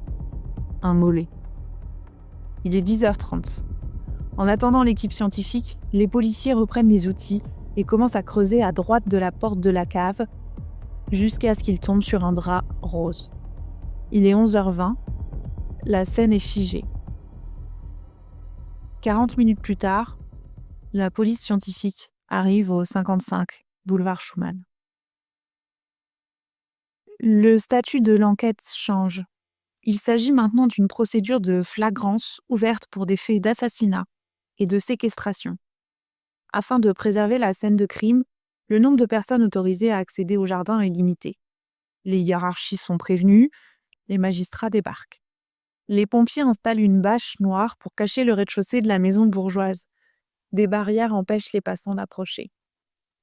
Un mollet. Il est 10h30. En attendant l'équipe scientifique, les policiers reprennent les outils et commencent à creuser à droite de la porte de la cave jusqu'à ce qu'ils tombent sur un drap rose. Il est 11h20. La scène est figée. 40 minutes plus tard, la police scientifique arrive au 55 boulevard Schumann. Le statut de l'enquête change. Il s'agit maintenant d'une procédure de flagrance ouverte pour des faits d'assassinat et de séquestration. Afin de préserver la scène de crime, le nombre de personnes autorisées à accéder au jardin est limité. Les hiérarchies sont prévenues, les magistrats débarquent. Les pompiers installent une bâche noire pour cacher le rez-de-chaussée de la maison bourgeoise. Des barrières empêchent les passants d'approcher.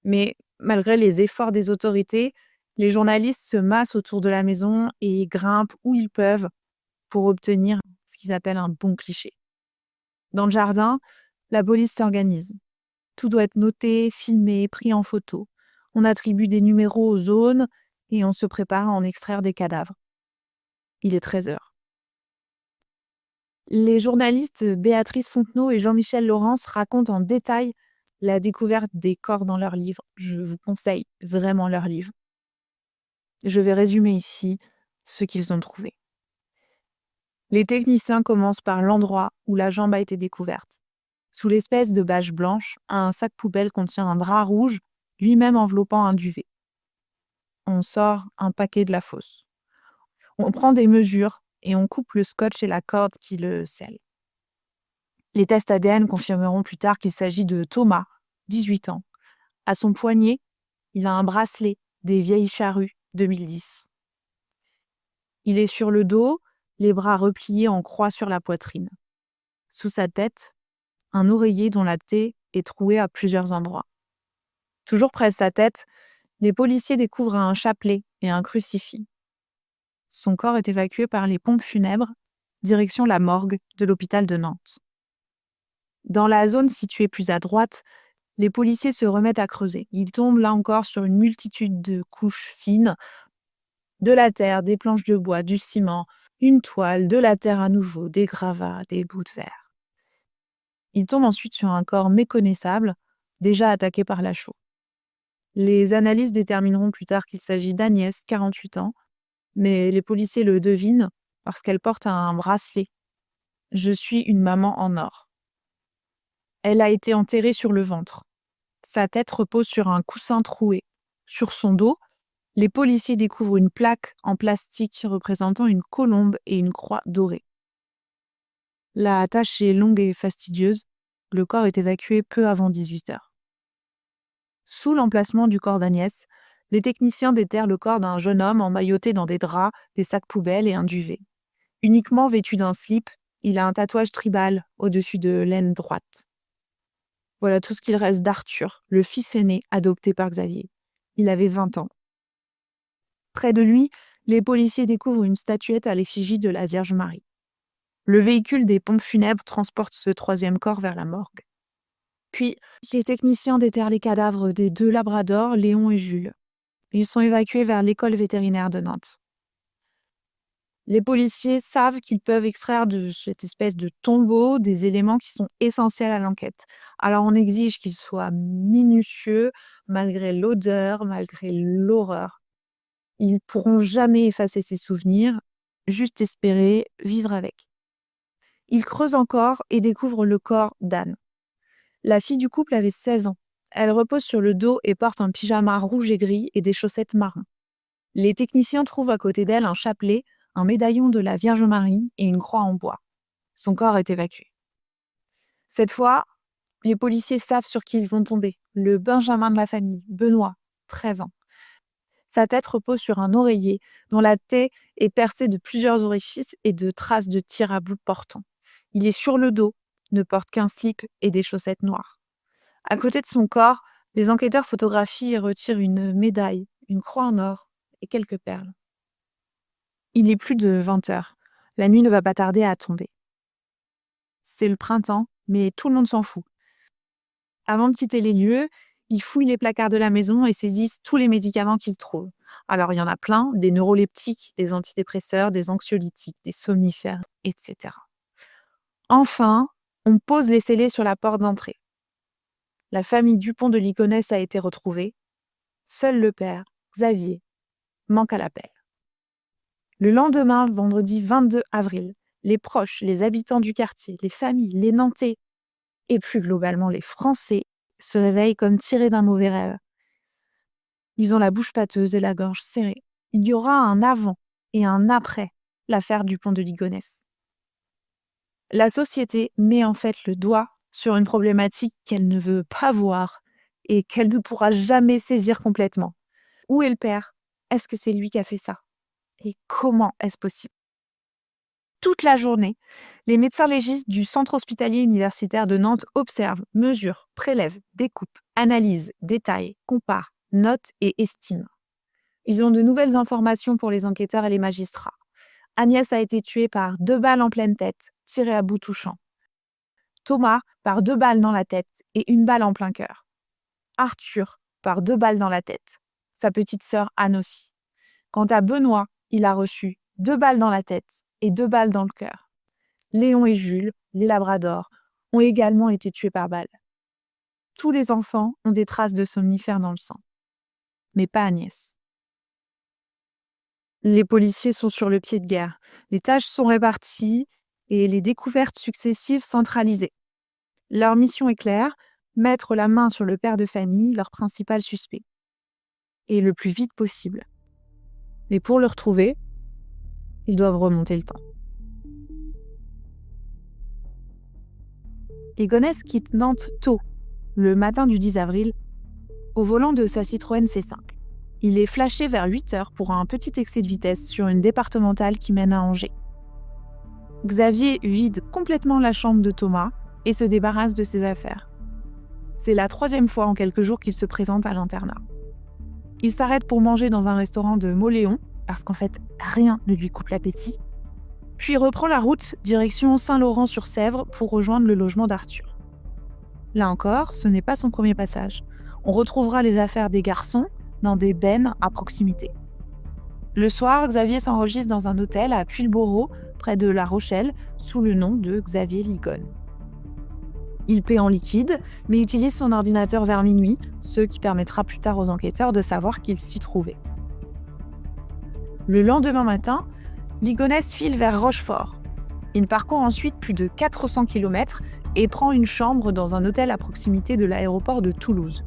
Mais malgré les efforts des autorités, les journalistes se massent autour de la maison et grimpent où ils peuvent pour obtenir ce qu'ils appellent un bon cliché. Dans le jardin, la police s'organise. Tout doit être noté, filmé, pris en photo. On attribue des numéros aux zones et on se prépare à en extraire des cadavres. Il est 13h. Les journalistes Béatrice Fontenot et Jean-Michel Laurence racontent en détail la découverte des corps dans leur livre. Je vous conseille vraiment leur livre. Je vais résumer ici ce qu'ils ont trouvé. Les techniciens commencent par l'endroit où la jambe a été découverte. Sous l'espèce de bâche blanche, un sac poubelle contient un drap rouge, lui-même enveloppant un duvet. On sort un paquet de la fosse. On prend des mesures et on coupe le scotch et la corde qui le scellent. Les tests ADN confirmeront plus tard qu'il s'agit de Thomas, 18 ans. À son poignet, il a un bracelet des Vieilles Charrues 2010. Il est sur le dos, les bras repliés en croix sur la poitrine. Sous sa tête, un oreiller dont la taie est trouée à plusieurs endroits. Toujours près de sa tête, les policiers découvrent un chapelet et un crucifix. Son corps est évacué par les pompes funèbres, direction la morgue de l'hôpital de Nantes. Dans la zone située plus à droite, les policiers se remettent à creuser. Ils tombent là encore sur une multitude de couches fines, de la terre, des planches de bois, du ciment, une toile, de la terre à nouveau, des gravats, des bouts de verre. Ils tombent ensuite sur un corps méconnaissable, déjà attaqué par la chaux. Les analyses détermineront plus tard qu'il s'agit d'Agnès, 48 ans, mais les policiers le devinent parce qu'elle porte un bracelet. Je suis une maman en or. Elle a été enterrée sur le ventre. Sa tête repose sur un coussin troué. Sur son dos, les policiers découvrent une plaque en plastique représentant une colombe et une croix dorée. La tâche est longue et fastidieuse. Le corps est évacué peu avant 18 heures. Sous l'emplacement du corps d'Agnès, les techniciens déterrent le corps d'un jeune homme emmailloté dans des draps, des sacs poubelles et un duvet. Uniquement vêtu d'un slip, il a un tatouage tribal au-dessus de l'aine droite. Voilà tout ce qu'il reste d'Arthur, le fils aîné adopté par Xavier. Il avait 20 ans. Près de lui, les policiers découvrent une statuette à l'effigie de la Vierge Marie. Le véhicule des pompes funèbres transporte ce troisième corps vers la morgue. Puis, les techniciens déterrent les cadavres des 2 labradors, Léon et Jules. Ils sont évacués vers l'école vétérinaire de Nantes. Les policiers savent qu'ils peuvent extraire de cette espèce de tombeau des éléments qui sont essentiels à l'enquête. Alors on exige qu'ils soient minutieux, malgré l'odeur, malgré l'horreur. Ils ne pourront jamais effacer ces souvenirs, juste espérer vivre avec. Ils creusent encore et découvrent le corps d'Anne. La fille du couple avait 16 ans. Elle repose sur le dos et porte un pyjama rouge et gris et des chaussettes marron. Les techniciens trouvent à côté d'elle un chapelet, un médaillon de la Vierge Marie et une croix en bois. Son corps est évacué. Cette fois, les policiers savent sur qui ils vont tomber. Le Benjamin de la famille, Benoît, 13 ans. Sa tête repose sur un oreiller dont la taie est percée de plusieurs orifices et de traces de tir à bout portant. Il est sur le dos, ne porte qu'un slip et des chaussettes noires. À côté de son corps, les enquêteurs photographient et retirent une médaille, une croix en or et quelques perles. Il est plus de 20 heures. La nuit ne va pas tarder à tomber. C'est le printemps, mais tout le monde s'en fout. Avant de quitter les lieux, ils fouillent les placards de la maison et saisissent tous les médicaments qu'ils trouvent. Alors, il y en a plein, des neuroleptiques, des antidépresseurs, des anxiolytiques, des somnifères, etc. Enfin, on pose les scellés sur la porte d'entrée. La famille Dupont de Ligonnès a été retrouvée. Seul le père, Xavier, manque à l'appel. Le lendemain, vendredi 22 avril, les proches, les habitants du quartier, les familles, les Nantais et plus globalement les Français se réveillent comme tirés d'un mauvais rêve. Ils ont la bouche pâteuse et la gorge serrée. Il y aura un avant et un après l'affaire Dupont de Ligonnès. La société met en fait le doigt sur une problématique qu'elle ne veut pas voir et qu'elle ne pourra jamais saisir complètement. Où est le père? Est-ce que c'est lui qui a fait ça? Et comment est-ce possible? Toute la journée, les médecins légistes du Centre hospitalier universitaire de Nantes observent, mesurent, prélèvent, découpent, analysent, détaillent, comparent, notent et estiment. Ils ont de nouvelles informations pour les enquêteurs et les magistrats. Agnès a été tuée par 2 balles en pleine tête, tirées à bout touchant. Thomas par 2 balles dans la tête et 1 balle en plein cœur. Arthur par 2 balles dans la tête. Sa petite sœur Anne aussi. Quant à Benoît, il a reçu 2 balles dans la tête et 2 balles dans le cœur. Léon et Jules, les labradors, ont également été tués par balle. Tous les enfants ont des traces de somnifères dans le sang, mais pas Agnès. Les policiers sont sur le pied de guerre. Les tâches sont réparties et les découvertes successives centralisées. Leur mission est claire, mettre la main sur le père de famille, leur principal suspect. Et le plus vite possible. Mais pour le retrouver, ils doivent remonter le temps. Ligonnès quitte Nantes tôt, le matin du 10 avril, au volant de sa Citroën C5. Il est flashé vers 8h pour un petit excès de vitesse sur une départementale qui mène à Angers. Xavier vide complètement la chambre de Thomas et se débarrasse de ses affaires. C'est la 3e fois en quelques jours qu'il se présente à l'internat. Il s'arrête pour manger dans un restaurant de Mauléon, parce qu'en fait, rien ne lui coupe l'appétit, puis reprend la route direction Saint-Laurent-sur-Sèvre pour rejoindre le logement d'Arthur. Là encore, ce n'est pas son premier passage. On retrouvera les affaires des garçons dans des bennes à proximité. Le soir, Xavier s'enregistre dans un hôtel à Puyllborough, près de La Rochelle, sous le nom de Xavier Ligone. Il paie en liquide, mais utilise son ordinateur vers minuit, ce qui permettra plus tard aux enquêteurs de savoir qu'il s'y trouvait. Le lendemain matin, Ligonnès file vers Rochefort. Il parcourt ensuite plus de 400 km et prend une chambre dans un hôtel à proximité de l'aéroport de Toulouse.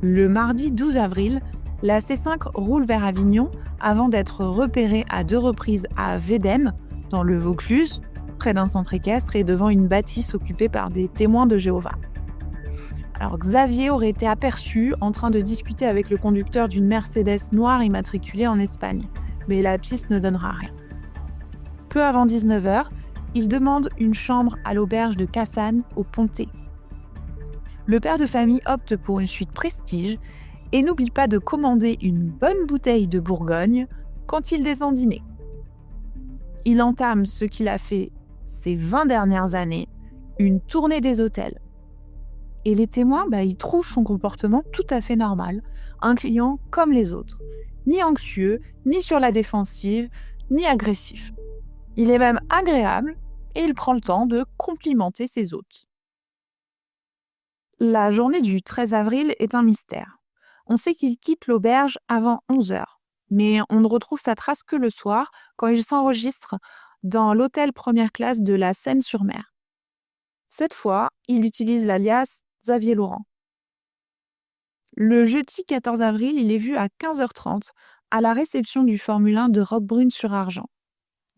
Le mardi 12 avril, la C5 roule vers Avignon avant d'être repérée à 2 reprises à Védène, dans le Vaucluse, près d'un centre équestre et devant une bâtisse occupée par des témoins de Jéhovah. Alors Xavier aurait été aperçu en train de discuter avec le conducteur d'une Mercedes noire immatriculée en Espagne, mais la piste ne donnera rien. Peu avant 19h, il demande une chambre à l'auberge de Cassagne au Pontet. Le père de famille opte pour une suite prestige et n'oublie pas de commander une bonne bouteille de Bourgogne quand il descend dîner. Il entame ce qu'il a fait ces 20 dernières années, une tournée des hôtels. Et les témoins, ils trouvent son comportement tout à fait normal, un client comme les autres, ni anxieux, ni sur la défensive, ni agressif. Il est même agréable et il prend le temps de complimenter ses hôtes. La journée du 13 avril est un mystère. On sait qu'il quitte l'auberge avant 11h, mais on ne retrouve sa trace que le soir quand il s'enregistre dans l'hôtel première classe de la Seine-sur-Mer. Cette fois, il utilise l'alias Xavier Laurent. Le jeudi 14 avril, il est vu à 15h30 à la réception du Formule 1 de Roquebrune-sur-Argent.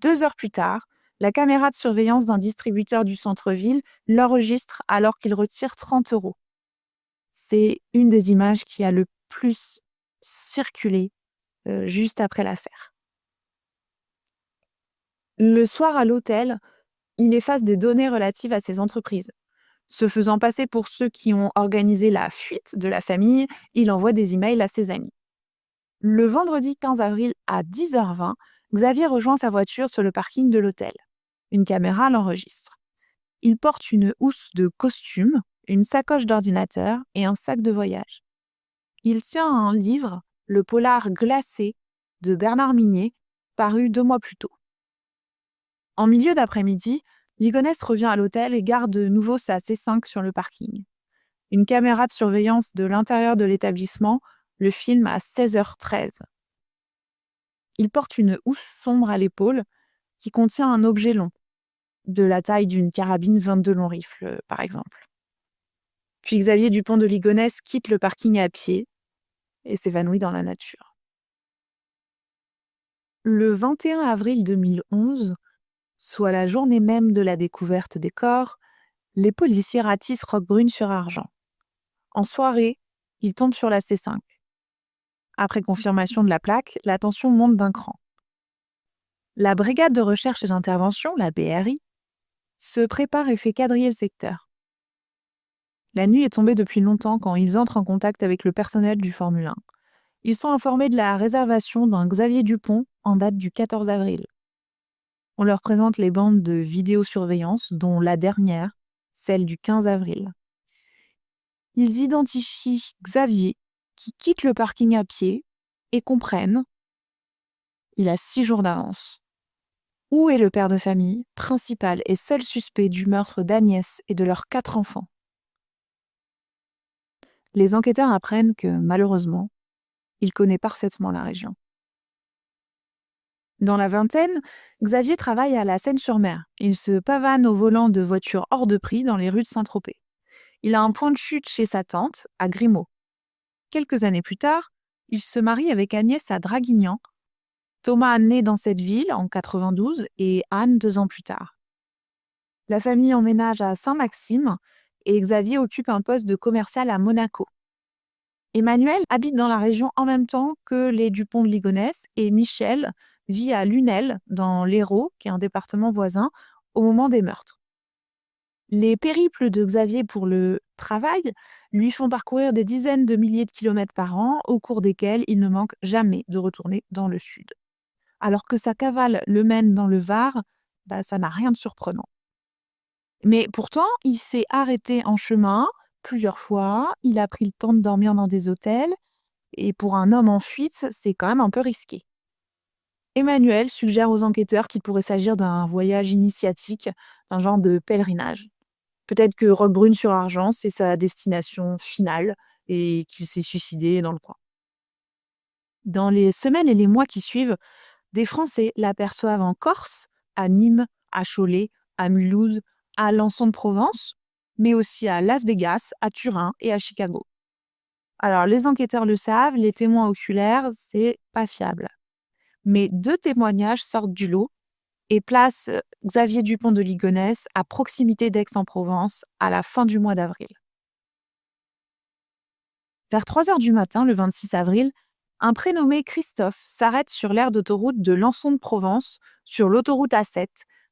2 heures plus tard, la caméra de surveillance d'un distributeur du centre-ville l'enregistre alors qu'il retire 30 €. C'est une des images qui a le plus circulé juste après l'affaire. Le soir à l'hôtel, il efface des données relatives à ses entreprises. Se faisant passer pour ceux qui ont organisé la fuite de la famille, il envoie des emails à ses amis. Le vendredi 15 avril à 10h20, Xavier rejoint sa voiture sur le parking de l'hôtel. Une caméra l'enregistre. Il porte une housse de costume, une sacoche d'ordinateur et un sac de voyage. Il tient un livre, Le polar glacé, de Bernard Minier, paru 2 mois plus tôt. En milieu d'après-midi, Ligonnès revient à l'hôtel et garde de nouveau sa C5 sur le parking. Une caméra de surveillance de l'intérieur de l'établissement le filme à 16h13. Il porte une housse sombre à l'épaule qui contient un objet long, de la taille d'une carabine 22 long rifle, par exemple. Puis Xavier Dupont de Ligonnès quitte le parking à pied et s'évanouit dans la nature. Le 21 avril 2011, soit la journée même de la découverte des corps, les policiers ratissent Roquebrune-sur-Argent. En soirée, ils tombent sur la C5. Après confirmation de la plaque, la tension monte d'un cran. La brigade de recherche et d'intervention, la BRI, se prépare et fait quadriller le secteur. La nuit est tombée depuis longtemps quand ils entrent en contact avec le personnel du Formule 1. Ils sont informés de la réservation d'un Xavier Dupont en date du 14 avril. On leur présente les bandes de vidéosurveillance, dont la dernière, celle du 15 avril. Ils identifient Xavier, qui quitte le parking à pied, et comprennent il a 6 jours d'avance. Où est le père de famille, principal et seul suspect du meurtre d'Agnès et de leurs 4 enfants ? Les enquêteurs apprennent que, malheureusement, il connaît parfaitement la région. Dans la vingtaine, Xavier travaille à la Seine-sur-Mer. Il se pavane au volant de voitures hors de prix dans les rues de Saint-Tropez. Il a un point de chute chez sa tante, à Grimaud. Quelques années plus tard, il se marie avec Agnès à Draguignan. Thomas naît dans cette ville en 92 et Anne 2 ans plus tard. La famille emménage à Saint-Maxime et Xavier occupe un poste de commercial à Monaco. Emmanuel habite dans la région en même temps que les Dupont de Ligonnès et Michel vit à Lunel, dans l'Hérault, qui est un département voisin, au moment des meurtres. Les périples de Xavier pour le travail lui font parcourir des dizaines de milliers de kilomètres par an, au cours desquels il ne manque jamais de retourner dans le sud. Alors que sa cavale le mène dans le Var, ça n'a rien de surprenant. Mais pourtant, il s'est arrêté en chemin plusieurs fois, il a pris le temps de dormir dans des hôtels, et pour un homme en fuite, c'est quand même un peu risqué. Emmanuel suggère aux enquêteurs qu'il pourrait s'agir d'un voyage initiatique, d'un genre de pèlerinage. Peut-être que Roquebrune-sur-Argent, c'est sa destination finale et qu'il s'est suicidé dans le coin. Dans les semaines et les mois qui suivent, des Français l'aperçoivent en Corse, à Nîmes, à Cholet, à Mulhouse, à Alençon de Provence, mais aussi à Las Vegas, à Turin et à Chicago. Alors, les enquêteurs le savent, les témoins oculaires, c'est pas fiable. Mais 2 témoignages sortent du lot et placent Xavier Dupont de Ligonnès à proximité d'Aix-en-Provence à la fin du mois d'avril. Vers 3 heures du matin, le 26 avril, un prénommé Christophe s'arrête sur l'aire d'autoroute de Lançon de Provence, sur l'autoroute A7,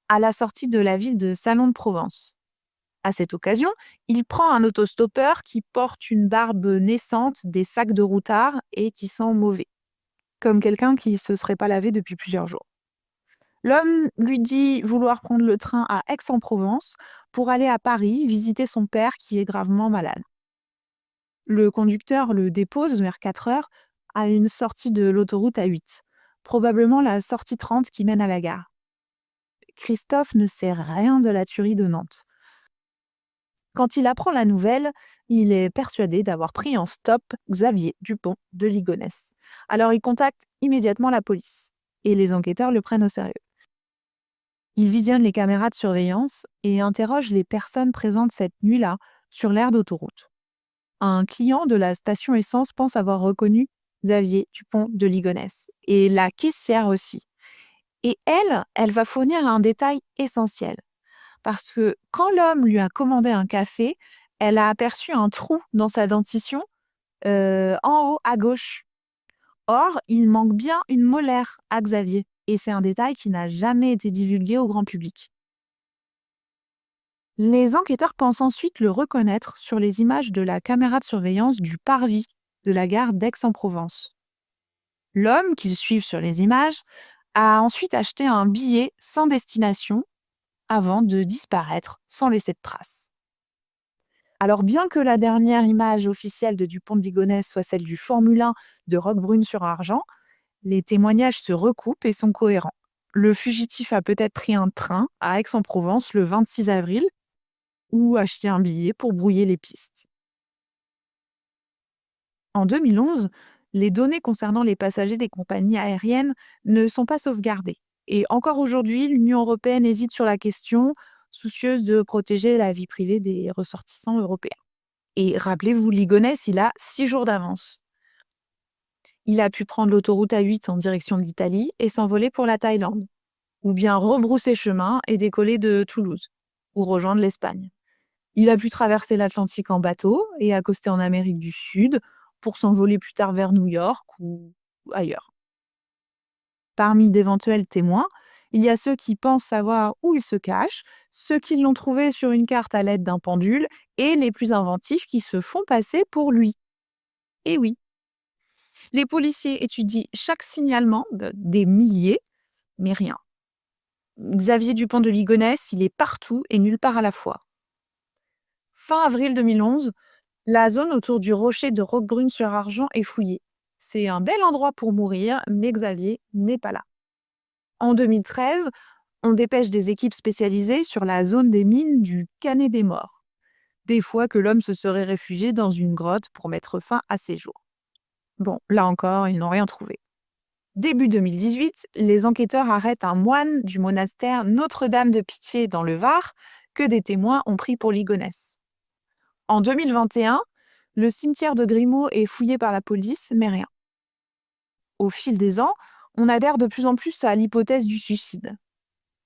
à la sortie de la ville de Salon de Provence. À cette occasion, il prend un autostoppeur qui porte une barbe naissante, des sacs de routard et qui sent mauvais, comme quelqu'un qui ne se serait pas lavé depuis plusieurs jours. L'homme lui dit vouloir prendre le train à Aix-en-Provence pour aller à Paris visiter son père qui est gravement malade. Le conducteur le dépose vers 4 heures à une sortie de l'autoroute A8, probablement la sortie 30 qui mène à la gare. Christophe ne sait rien de la tuerie de Nantes. Quand il apprend la nouvelle, il est persuadé d'avoir pris en stop Xavier Dupont de Ligonnès. Alors il contacte immédiatement la police et les enquêteurs le prennent au sérieux. Il visionne les caméras de surveillance et interroge les personnes présentes cette nuit-là sur l'aire d'autoroute. Un client de la station essence pense avoir reconnu Xavier Dupont de Ligonnès et la caissière aussi. Et elle va fournir un détail essentiel. Parce que quand l'homme lui a commandé un café, elle a aperçu un trou dans sa dentition en haut à gauche. Or, il manque bien une molaire à Xavier. Et c'est un détail qui n'a jamais été divulgué au grand public. Les enquêteurs pensent ensuite le reconnaître sur les images de la caméra de surveillance du parvis de la gare d'Aix-en-Provence. L'homme qu'ils suivent sur les images a ensuite acheté un billet sans destination avant de disparaître sans laisser de traces. Alors bien que la dernière image officielle de Dupont de Ligonnès soit celle du Formule 1 de Roquebrune-sur-Argent, les témoignages se recoupent et sont cohérents. Le fugitif a peut-être pris un train à Aix-en-Provence le 26 avril ou acheté un billet pour brouiller les pistes. En 2011, les données concernant les passagers des compagnies aériennes ne sont pas sauvegardées. Et encore aujourd'hui, l'Union européenne hésite sur la question, soucieuse de protéger la vie privée des ressortissants européens. Et rappelez-vous, Ligonnès, il a 6 jours d'avance. Il a pu prendre l'autoroute A8 en direction de l'Italie et s'envoler pour la Thaïlande. Ou bien rebrousser chemin et décoller de Toulouse, ou rejoindre l'Espagne. Il a pu traverser l'Atlantique en bateau et accoster en Amérique du Sud pour s'envoler plus tard vers New York ou ailleurs. Parmi d'éventuels témoins, il y a ceux qui pensent savoir où il se cache, ceux qui l'ont trouvé sur une carte à l'aide d'un pendule et les plus inventifs qui se font passer pour lui. Et oui, les policiers étudient chaque signalement, des milliers, mais rien. Xavier Dupont de Ligonnès, il est partout et nulle part à la fois. Fin avril 2011, la zone autour du rocher de Roquebrune-sur-Argent est fouillée. C'est un bel endroit pour mourir, mais Xavier n'est pas là. En 2013, on dépêche des équipes spécialisées sur la zone des mines du Canet des Morts. des fois que l'homme se serait réfugié dans une grotte pour mettre fin à ses jours. Bon, là encore, ils n'ont rien trouvé. Début 2018, les enquêteurs arrêtent un moine du monastère Notre-Dame de Pitié dans le Var que des témoins ont pris pour Ligonesse. En 2021, le cimetière de Grimaud est fouillé par la police, mais rien. Au fil des ans, on adhère de plus en plus à l'hypothèse du suicide.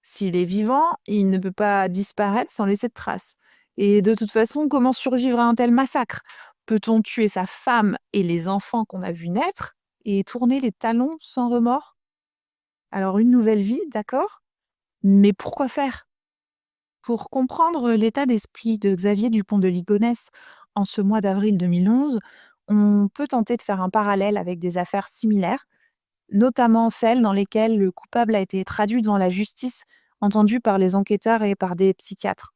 S'il est vivant, il ne peut pas disparaître sans laisser de traces. Et de toute façon, comment survivre à un tel massacre? Peut-on tuer sa femme et les enfants qu'on a vus naître et tourner les talons sans remords? Alors une nouvelle vie, d'accord, mais pourquoi faire? Pour comprendre l'état d'esprit de Xavier Dupont de Ligonnès en ce mois d'avril 2011, on peut tenter de faire un parallèle avec des affaires similaires, notamment celles dans lesquelles le coupable a été traduit devant la justice, entendu par les enquêteurs et par des psychiatres.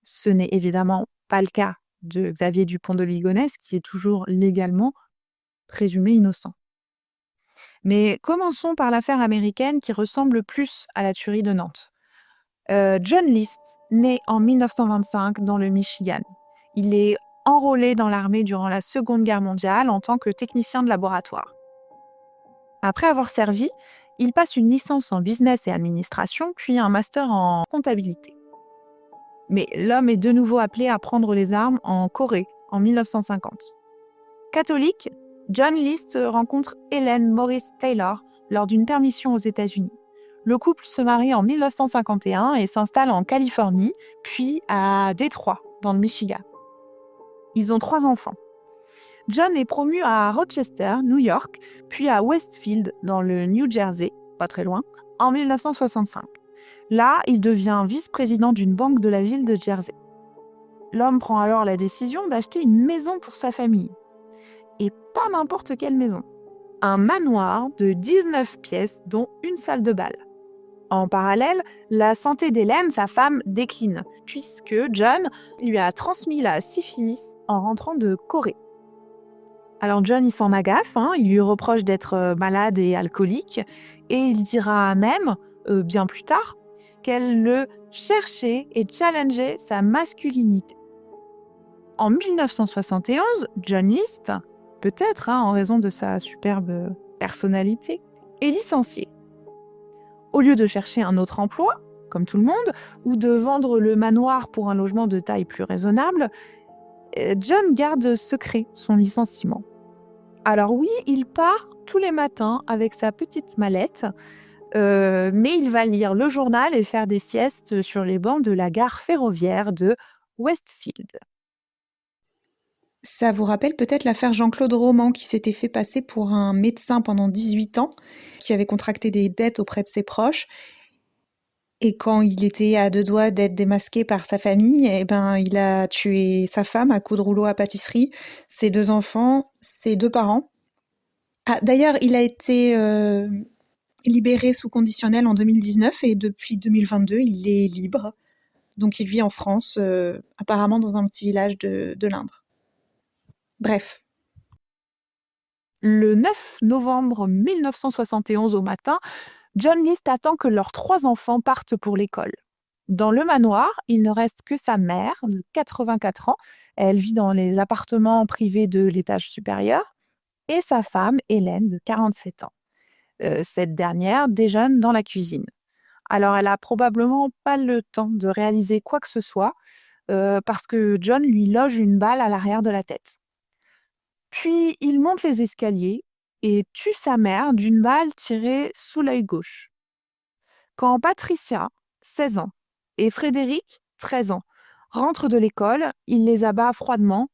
Ce n'est évidemment pas le cas de Xavier Dupont de Ligonnès, qui est toujours légalement présumé innocent. Mais commençons par l'affaire américaine qui ressemble plus à la tuerie de Nantes. John List, né en 1925 dans le Michigan. Il est enrôlé dans l'armée durant la Seconde Guerre mondiale en tant que technicien de laboratoire. Après avoir servi, il passe une licence en business et administration, puis un master en comptabilité. Mais l'homme est de nouveau appelé à prendre les armes en Corée en 1950. Catholique, John List rencontre Helen Morris Taylor lors d'une permission aux États-Unis. Le couple se marie en 1951 et s'installe en Californie, puis à Détroit, dans le Michigan. Ils ont 3 enfants. John est promu à Rochester, New York, puis à Westfield, dans le New Jersey, pas très loin, en 1965. Là, il devient vice-président d'une banque de la ville de Jersey. L'homme prend alors la décision d'acheter une maison pour sa famille. Et pas n'importe quelle maison. Un manoir de 19 pièces, dont une salle de bal. En parallèle, la santé d'Hélène, sa femme, décline, puisque John lui a transmis la syphilis en rentrant de Corée. Alors John, il s'en agace, il lui reproche d'être malade et alcoolique, et il dira même, bien plus tard, qu'elle le cherchait et challengeait sa masculinité. En 1971, John List, peut-être en raison de sa superbe personnalité, est licencié. Au lieu de chercher un autre emploi, comme tout le monde, ou de vendre le manoir pour un logement de taille plus raisonnable, John garde secret son licenciement. Alors oui, il part tous les matins avec sa petite mallette, mais il va lire le journal et faire des siestes sur les bancs de la gare ferroviaire de Westfield. Ça vous rappelle peut-être l'affaire Jean-Claude Roman qui s'était fait passer pour un médecin pendant 18 ans, qui avait contracté des dettes auprès de ses proches. Et quand il était à 2 doigts d'être démasqué par sa famille, il a tué sa femme à coups de rouleau à pâtisserie, ses 2 enfants, ses 2 parents. Ah, d'ailleurs, il a été libéré sous conditionnel en 2019 et depuis 2022, il est libre. Donc il vit en France, apparemment dans un petit village de l'Indre. Bref. Le 9 novembre 1971 au matin, John List attend que leurs 3 enfants partent pour l'école. Dans le manoir, il ne reste que sa mère, de 84 ans. Elle vit dans les appartements privés de l'étage supérieur. Et sa femme, Hélène, de 47 ans. Cette dernière déjeune dans la cuisine. Alors, elle a probablement pas le temps de réaliser quoi que ce soit, parce que John lui loge une balle à l'arrière de la tête. Puis, il monte les escaliers et tue sa mère d'une balle tirée sous l'œil gauche. Quand Patricia, 16 ans, et Frédéric, 13 ans, rentrent de l'école, il les abat froidement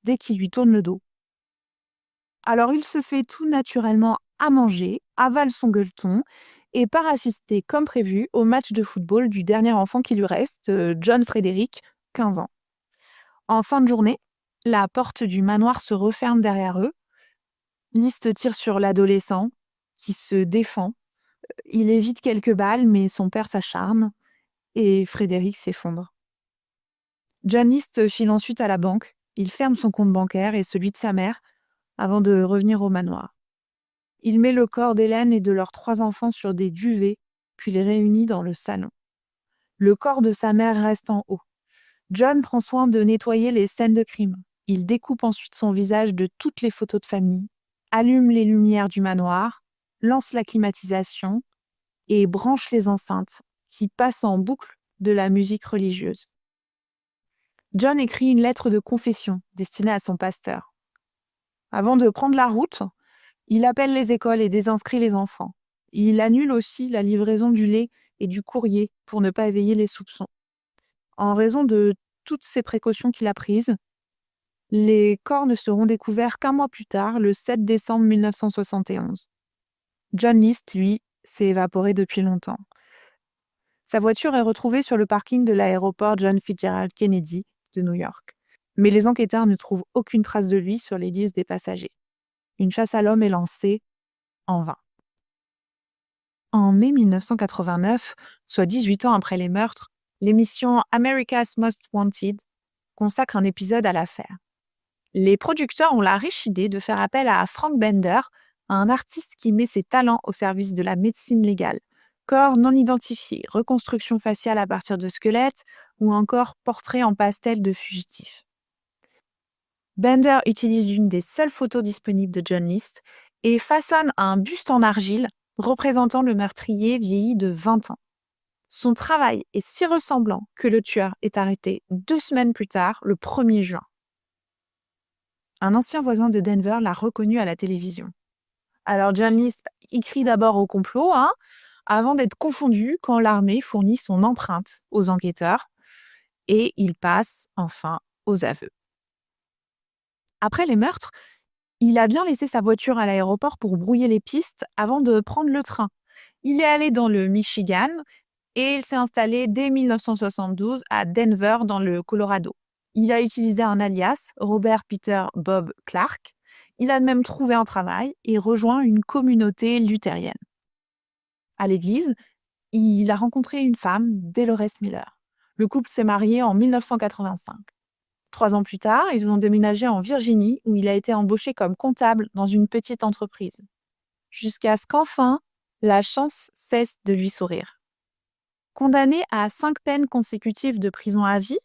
dès qu'il lui tourne le dos. Alors il se fait tout naturellement à manger, avale son gueuleton et part assister comme prévu au match de football du dernier enfant qui lui reste, John Frédéric, 15 ans. En fin de journée, la porte du manoir se referme derrière eux. List tire sur l'adolescent qui se défend. Il évite quelques balles, mais son père s'acharne et Frédéric s'effondre. John List file ensuite à la banque. Il ferme son compte bancaire et celui de sa mère avant de revenir au manoir. Il met le corps d'Hélène et de leurs 3 enfants sur des duvets, puis les réunit dans le salon. Le corps de sa mère reste en haut. John prend soin de nettoyer les scènes de crime. Il découpe ensuite son visage de toutes les photos de famille, allume les lumières du manoir, lance la climatisation et branche les enceintes qui passent en boucle de la musique religieuse. John écrit une lettre de confession destinée à son pasteur. Avant de prendre la route, il appelle les écoles et désinscrit les enfants. Il annule aussi la livraison du lait et du courrier pour ne pas éveiller les soupçons. En raison de toutes ces précautions qu'il a prises, les corps ne seront découverts qu'un mois plus tard, le 7 décembre 1971. John List, lui, s'est évaporé depuis longtemps. Sa voiture est retrouvée sur le parking de l'aéroport John Fitzgerald Kennedy de New York. Mais les enquêteurs ne trouvent aucune trace de lui sur les listes des passagers. Une chasse à l'homme est lancée, en vain. En mai 1989, soit 18 ans après les meurtres, l'émission America's Most Wanted consacre un épisode à l'affaire. Les producteurs ont la riche idée de faire appel à Frank Bender, un artiste qui met ses talents au service de la médecine légale. Corps non identifiés, reconstruction faciale à partir de squelettes ou encore portrait en pastel de fugitifs. Bender utilise l'une des seules photos disponibles de John List et façonne un buste en argile représentant le meurtrier vieilli de 20 ans. Son travail est si ressemblant que le tueur est arrêté 2 semaines plus tard, le 1er juin. Un ancien voisin de Denver l'a reconnu à la télévision. Alors John List y crie d'abord au complot, avant d'être confondu quand l'armée fournit son empreinte aux enquêteurs et il passe enfin aux aveux. Après les meurtres, il a bien laissé sa voiture à l'aéroport pour brouiller les pistes avant de prendre le train. Il est allé dans le Michigan et il s'est installé dès 1972 à Denver dans le Colorado. Il a utilisé un alias, Robert Peter Bob Clark. Il a même trouvé un travail et rejoint une communauté luthérienne. À l'église, il a rencontré une femme, Dolores Miller. Le couple s'est marié en 1985. 3 ans plus tard, ils ont déménagé en Virginie où il a été embauché comme comptable dans une petite entreprise. Jusqu'à ce qu'enfin, la chance cesse de lui sourire. Condamné à 5 peines consécutives de prison à vie,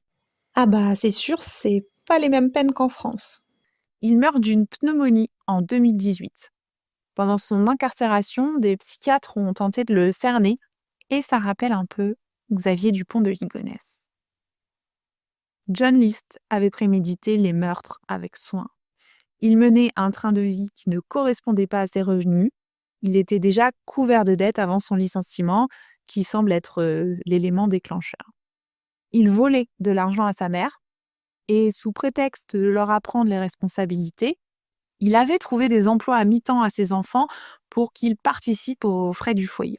Ah bah c'est sûr, c'est pas les mêmes peines qu'en France. il meurt d'une pneumonie en 2018. Pendant son incarcération, des psychiatres ont tenté de le cerner et ça rappelle un peu Xavier Dupont de Ligonnès. John List avait prémédité les meurtres avec soin. Il menait un train de vie qui ne correspondait pas à ses revenus. Il était déjà couvert de dettes avant son licenciement, qui semble être l'élément déclencheur. Il volait de l'argent à sa mère et, sous prétexte de leur apprendre les responsabilités, il avait trouvé des emplois à mi-temps à ses enfants pour qu'ils participent aux frais du foyer.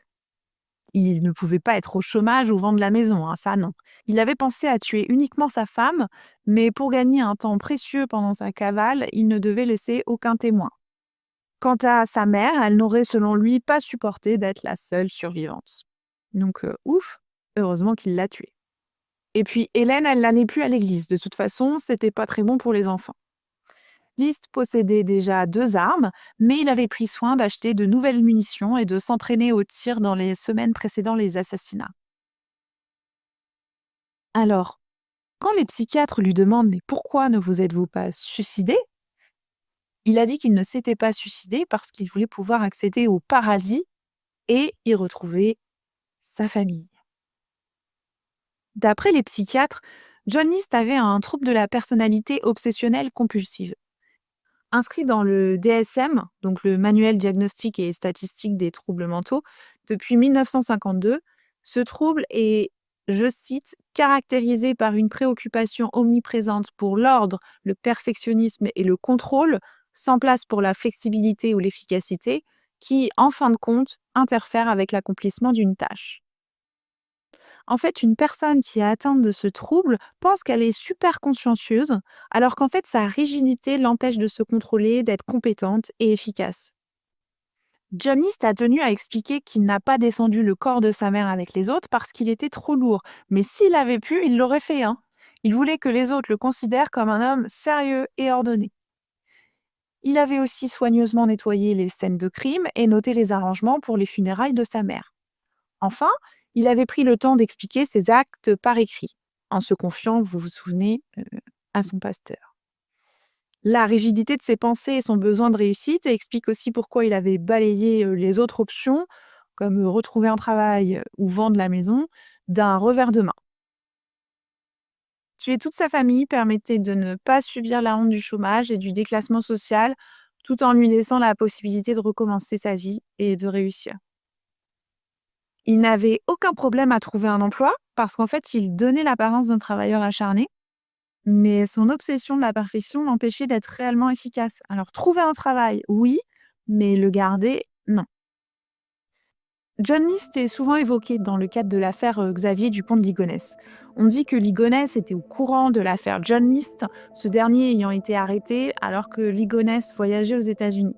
Il ne pouvait pas être au chômage ou vendre la maison, ça non. Il avait pensé à tuer uniquement sa femme, mais pour gagner un temps précieux pendant sa cavale, il ne devait laisser aucun témoin. Quant à sa mère, elle n'aurait selon lui pas supporté d'être la seule survivante. Donc ouf, heureusement qu'il l'a tuée. Et puis Hélène, elle l'allait plus à l'église. De toute façon, c'était pas très bon pour les enfants. List possédait déjà 2 armes, mais il avait pris soin d'acheter de nouvelles munitions et de s'entraîner au tir dans les semaines précédant les assassinats. Alors, quand les psychiatres lui demandent « Mais pourquoi ne vous êtes-vous pas suicidé ?» Il a dit qu'il ne s'était pas suicidé parce qu'il voulait pouvoir accéder au paradis et y retrouver sa famille. D'après les psychiatres, John List avait un trouble de la personnalité obsessionnelle compulsive. Inscrit dans le DSM, donc le Manuel diagnostique et statistique des troubles mentaux, depuis 1952, ce trouble est, je cite, caractérisé par une préoccupation omniprésente pour l'ordre, le perfectionnisme et le contrôle, sans place pour la flexibilité ou l'efficacité, qui, en fin de compte, interfèrent avec l'accomplissement d'une tâche. En fait, une personne qui est atteinte de ce trouble pense qu'elle est super consciencieuse, alors qu'en fait, sa rigidité l'empêche de se contrôler, d'être compétente et efficace. John List a tenu à expliquer qu'il n'a pas descendu le corps de sa mère avec les autres parce qu'il était trop lourd. Mais s'il avait pu, il l'aurait fait. Il voulait que les autres le considèrent comme un homme sérieux et ordonné. Il avait aussi soigneusement nettoyé les scènes de crime et noté les arrangements pour les funérailles de sa mère. Enfin, il avait pris le temps d'expliquer ses actes par écrit. en se confiant, vous vous souvenez, à son pasteur. La rigidité de ses pensées et son besoin de réussite expliquent aussi pourquoi il avait balayé les autres options, comme retrouver un travail ou vendre la maison, d'un revers de main. Tuer toute sa famille permettait de ne pas subir la honte du chômage et du déclassement social, tout en lui laissant la possibilité de recommencer sa vie et de réussir. Il n'avait aucun problème à trouver un emploi parce qu'en fait, il donnait l'apparence d'un travailleur acharné, mais son obsession de la perfection l'empêchait d'être réellement efficace. Alors, trouver un travail, oui, mais le garder, non. John List est souvent évoqué dans le cadre de l'affaire Xavier Dupont de Ligonnès. On dit que Ligonnès était au courant de l'affaire John List, ce dernier ayant été arrêté alors que Ligonnès voyageait aux États-Unis.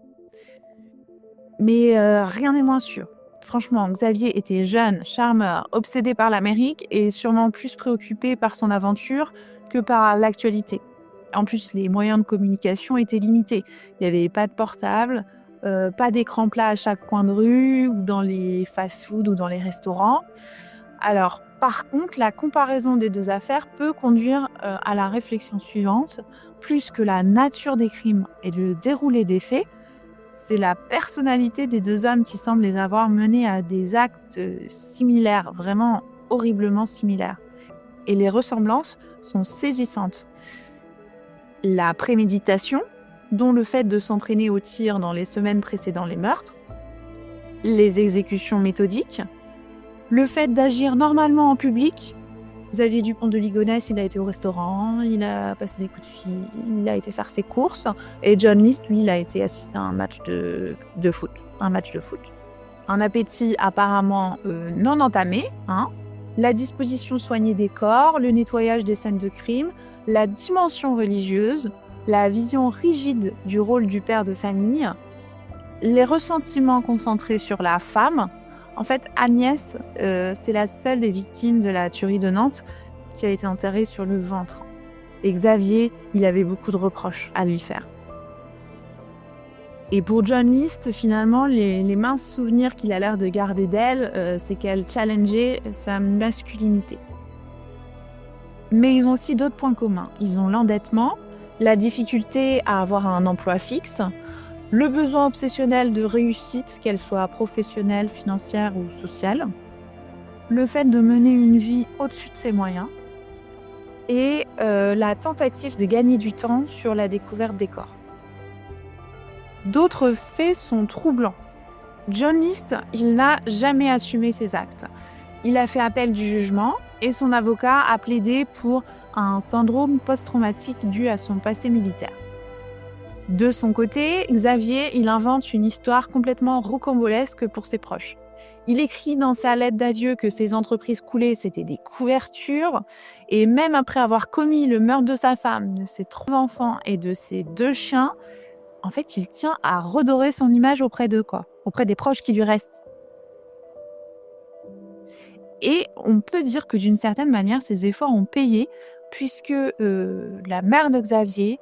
Mais rien n'est moins sûr. Franchement, Xavier était jeune, charmeur, obsédé par l'Amérique et sûrement plus préoccupé par son aventure que par l'actualité. En plus, les moyens de communication étaient limités. Il n'y avait pas de portable, pas d'écran plat à chaque coin de rue ou dans les fast-food ou dans les restaurants. Alors, par contre, la comparaison des deux affaires peut conduire à la réflexion suivante. Plus que la nature des crimes et le déroulé des faits, c'est la personnalité des deux hommes qui semble les avoir menés à des actes similaires, vraiment horriblement similaires. Et les ressemblances sont saisissantes. La préméditation, dont le fait de s'entraîner au tir dans les semaines précédant les meurtres, les exécutions méthodiques, le fait d'agir normalement en public. Xavier Dupont de Ligonnès, il a été au restaurant, il a passé des coups de fil, il a été faire ses courses. Et John List, lui, il a été assister à un match de foot. Un appétit apparemment non entamé, la disposition soignée des corps, le nettoyage des scènes de crime, la dimension religieuse, la vision rigide du rôle du père de famille, les ressentiments concentrés sur la femme. En fait, Agnès, c'est la seule des victimes de la tuerie de Nantes qui a été enterrée sur le ventre. Et Xavier, il avait beaucoup de reproches à lui faire. Et pour John List, finalement, les minces souvenirs qu'il a l'air de garder d'elle, c'est qu'elle challengeait sa masculinité. Mais ils ont aussi d'autres points communs. Ils ont l'endettement, la difficulté à avoir un emploi fixe, le besoin obsessionnel de réussite, qu'elle soit professionnelle, financière ou sociale, le fait de mener une vie au-dessus de ses moyens et la tentative de gagner du temps sur la découverte des corps. D'autres faits sont troublants. John List, il n'a jamais assumé ses actes. Il a fait appel du jugement et son avocat a plaidé pour un syndrome post-traumatique dû à son passé militaire. De son côté, Xavier, il invente une histoire complètement rocambolesque pour ses proches. Il écrit dans sa lettre d'adieu que ses entreprises coulées, c'était des couvertures. Et même après avoir commis le meurtre de sa femme, de ses 3 enfants et de ses 2 chiens, en fait, il tient à redorer son image auprès d'eux, auprès des proches qui lui restent. Et on peut dire que d'une certaine manière, ses efforts ont payé, puisque la mère de Xavier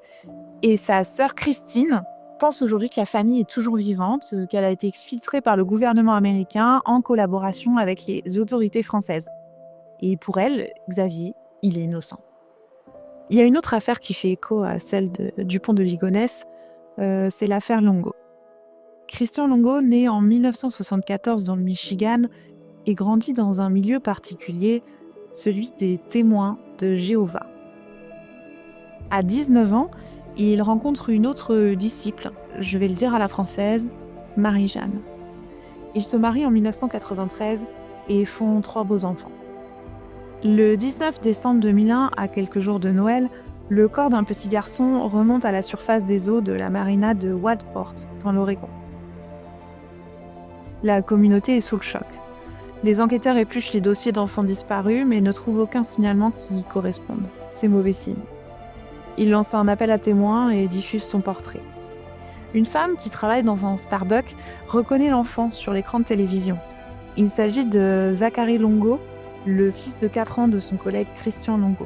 et sa sœur Christine pensent aujourd'hui que la famille est toujours vivante, qu'elle a été exfiltrée par le gouvernement américain en collaboration avec les autorités françaises. Et pour elle, Xavier, il est innocent. Il y a une autre affaire qui fait écho à celle de Dupont de Ligonnès, c'est l'affaire Longo. Christian Longo, né en 1974 dans le Michigan, et grandit dans un milieu particulier, celui des témoins de Jéhovah. À 19 ans, il rencontre une autre disciple, je vais le dire à la française, Marie-Jeanne. Ils se marient en 1993 et font 3 beaux enfants. Le 19 décembre 2001, à quelques jours de Noël, le corps d'un petit garçon remonte à la surface des eaux de la marina de Waldport, dans l'Oregon. La communauté est sous le choc. Les enquêteurs épluchent les dossiers d'enfants disparus, mais ne trouvent aucun signalement qui y corresponde. C'est mauvais signe. Ils lancent un appel à témoins et diffusent son portrait. Une femme qui travaille dans un Starbucks reconnaît l'enfant sur l'écran de télévision. Il s'agit de Zachary Longo, le fils de 4 ans de son collègue Christian Longo.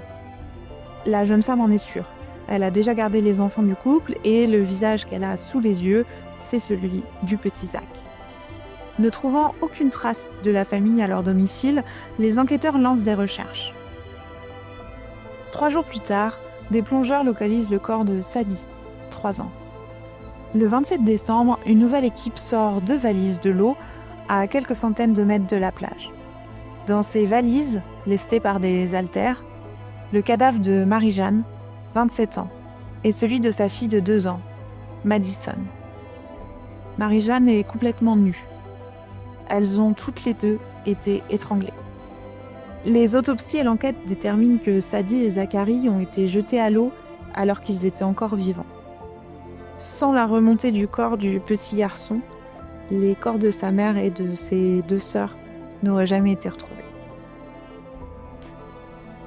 La jeune femme en est sûre. Elle a déjà gardé les enfants du couple et le visage qu'elle a sous les yeux, c'est celui du petit Zach. Ne trouvant aucune trace de la famille à leur domicile, les enquêteurs lancent des recherches. 3 jours plus tard, des plongeurs localisent le corps de Sadie, 3 ans. Le 27 décembre, une nouvelle équipe sort 2 valises de l'eau à quelques centaines de mètres de la plage. Dans ces valises, lestées par des haltères, le cadavre de Marie-Jeanne, 27 ans, et celui de sa fille de 2 ans, Madison. Marie-Jeanne est complètement nue. Elles ont toutes les deux été étranglées. Les autopsies et l'enquête déterminent que Sadie et Zachary ont été jetés à l'eau alors qu'ils étaient encore vivants. Sans la remontée du corps du petit garçon, les corps de sa mère et de ses 2 sœurs n'auraient jamais été retrouvés.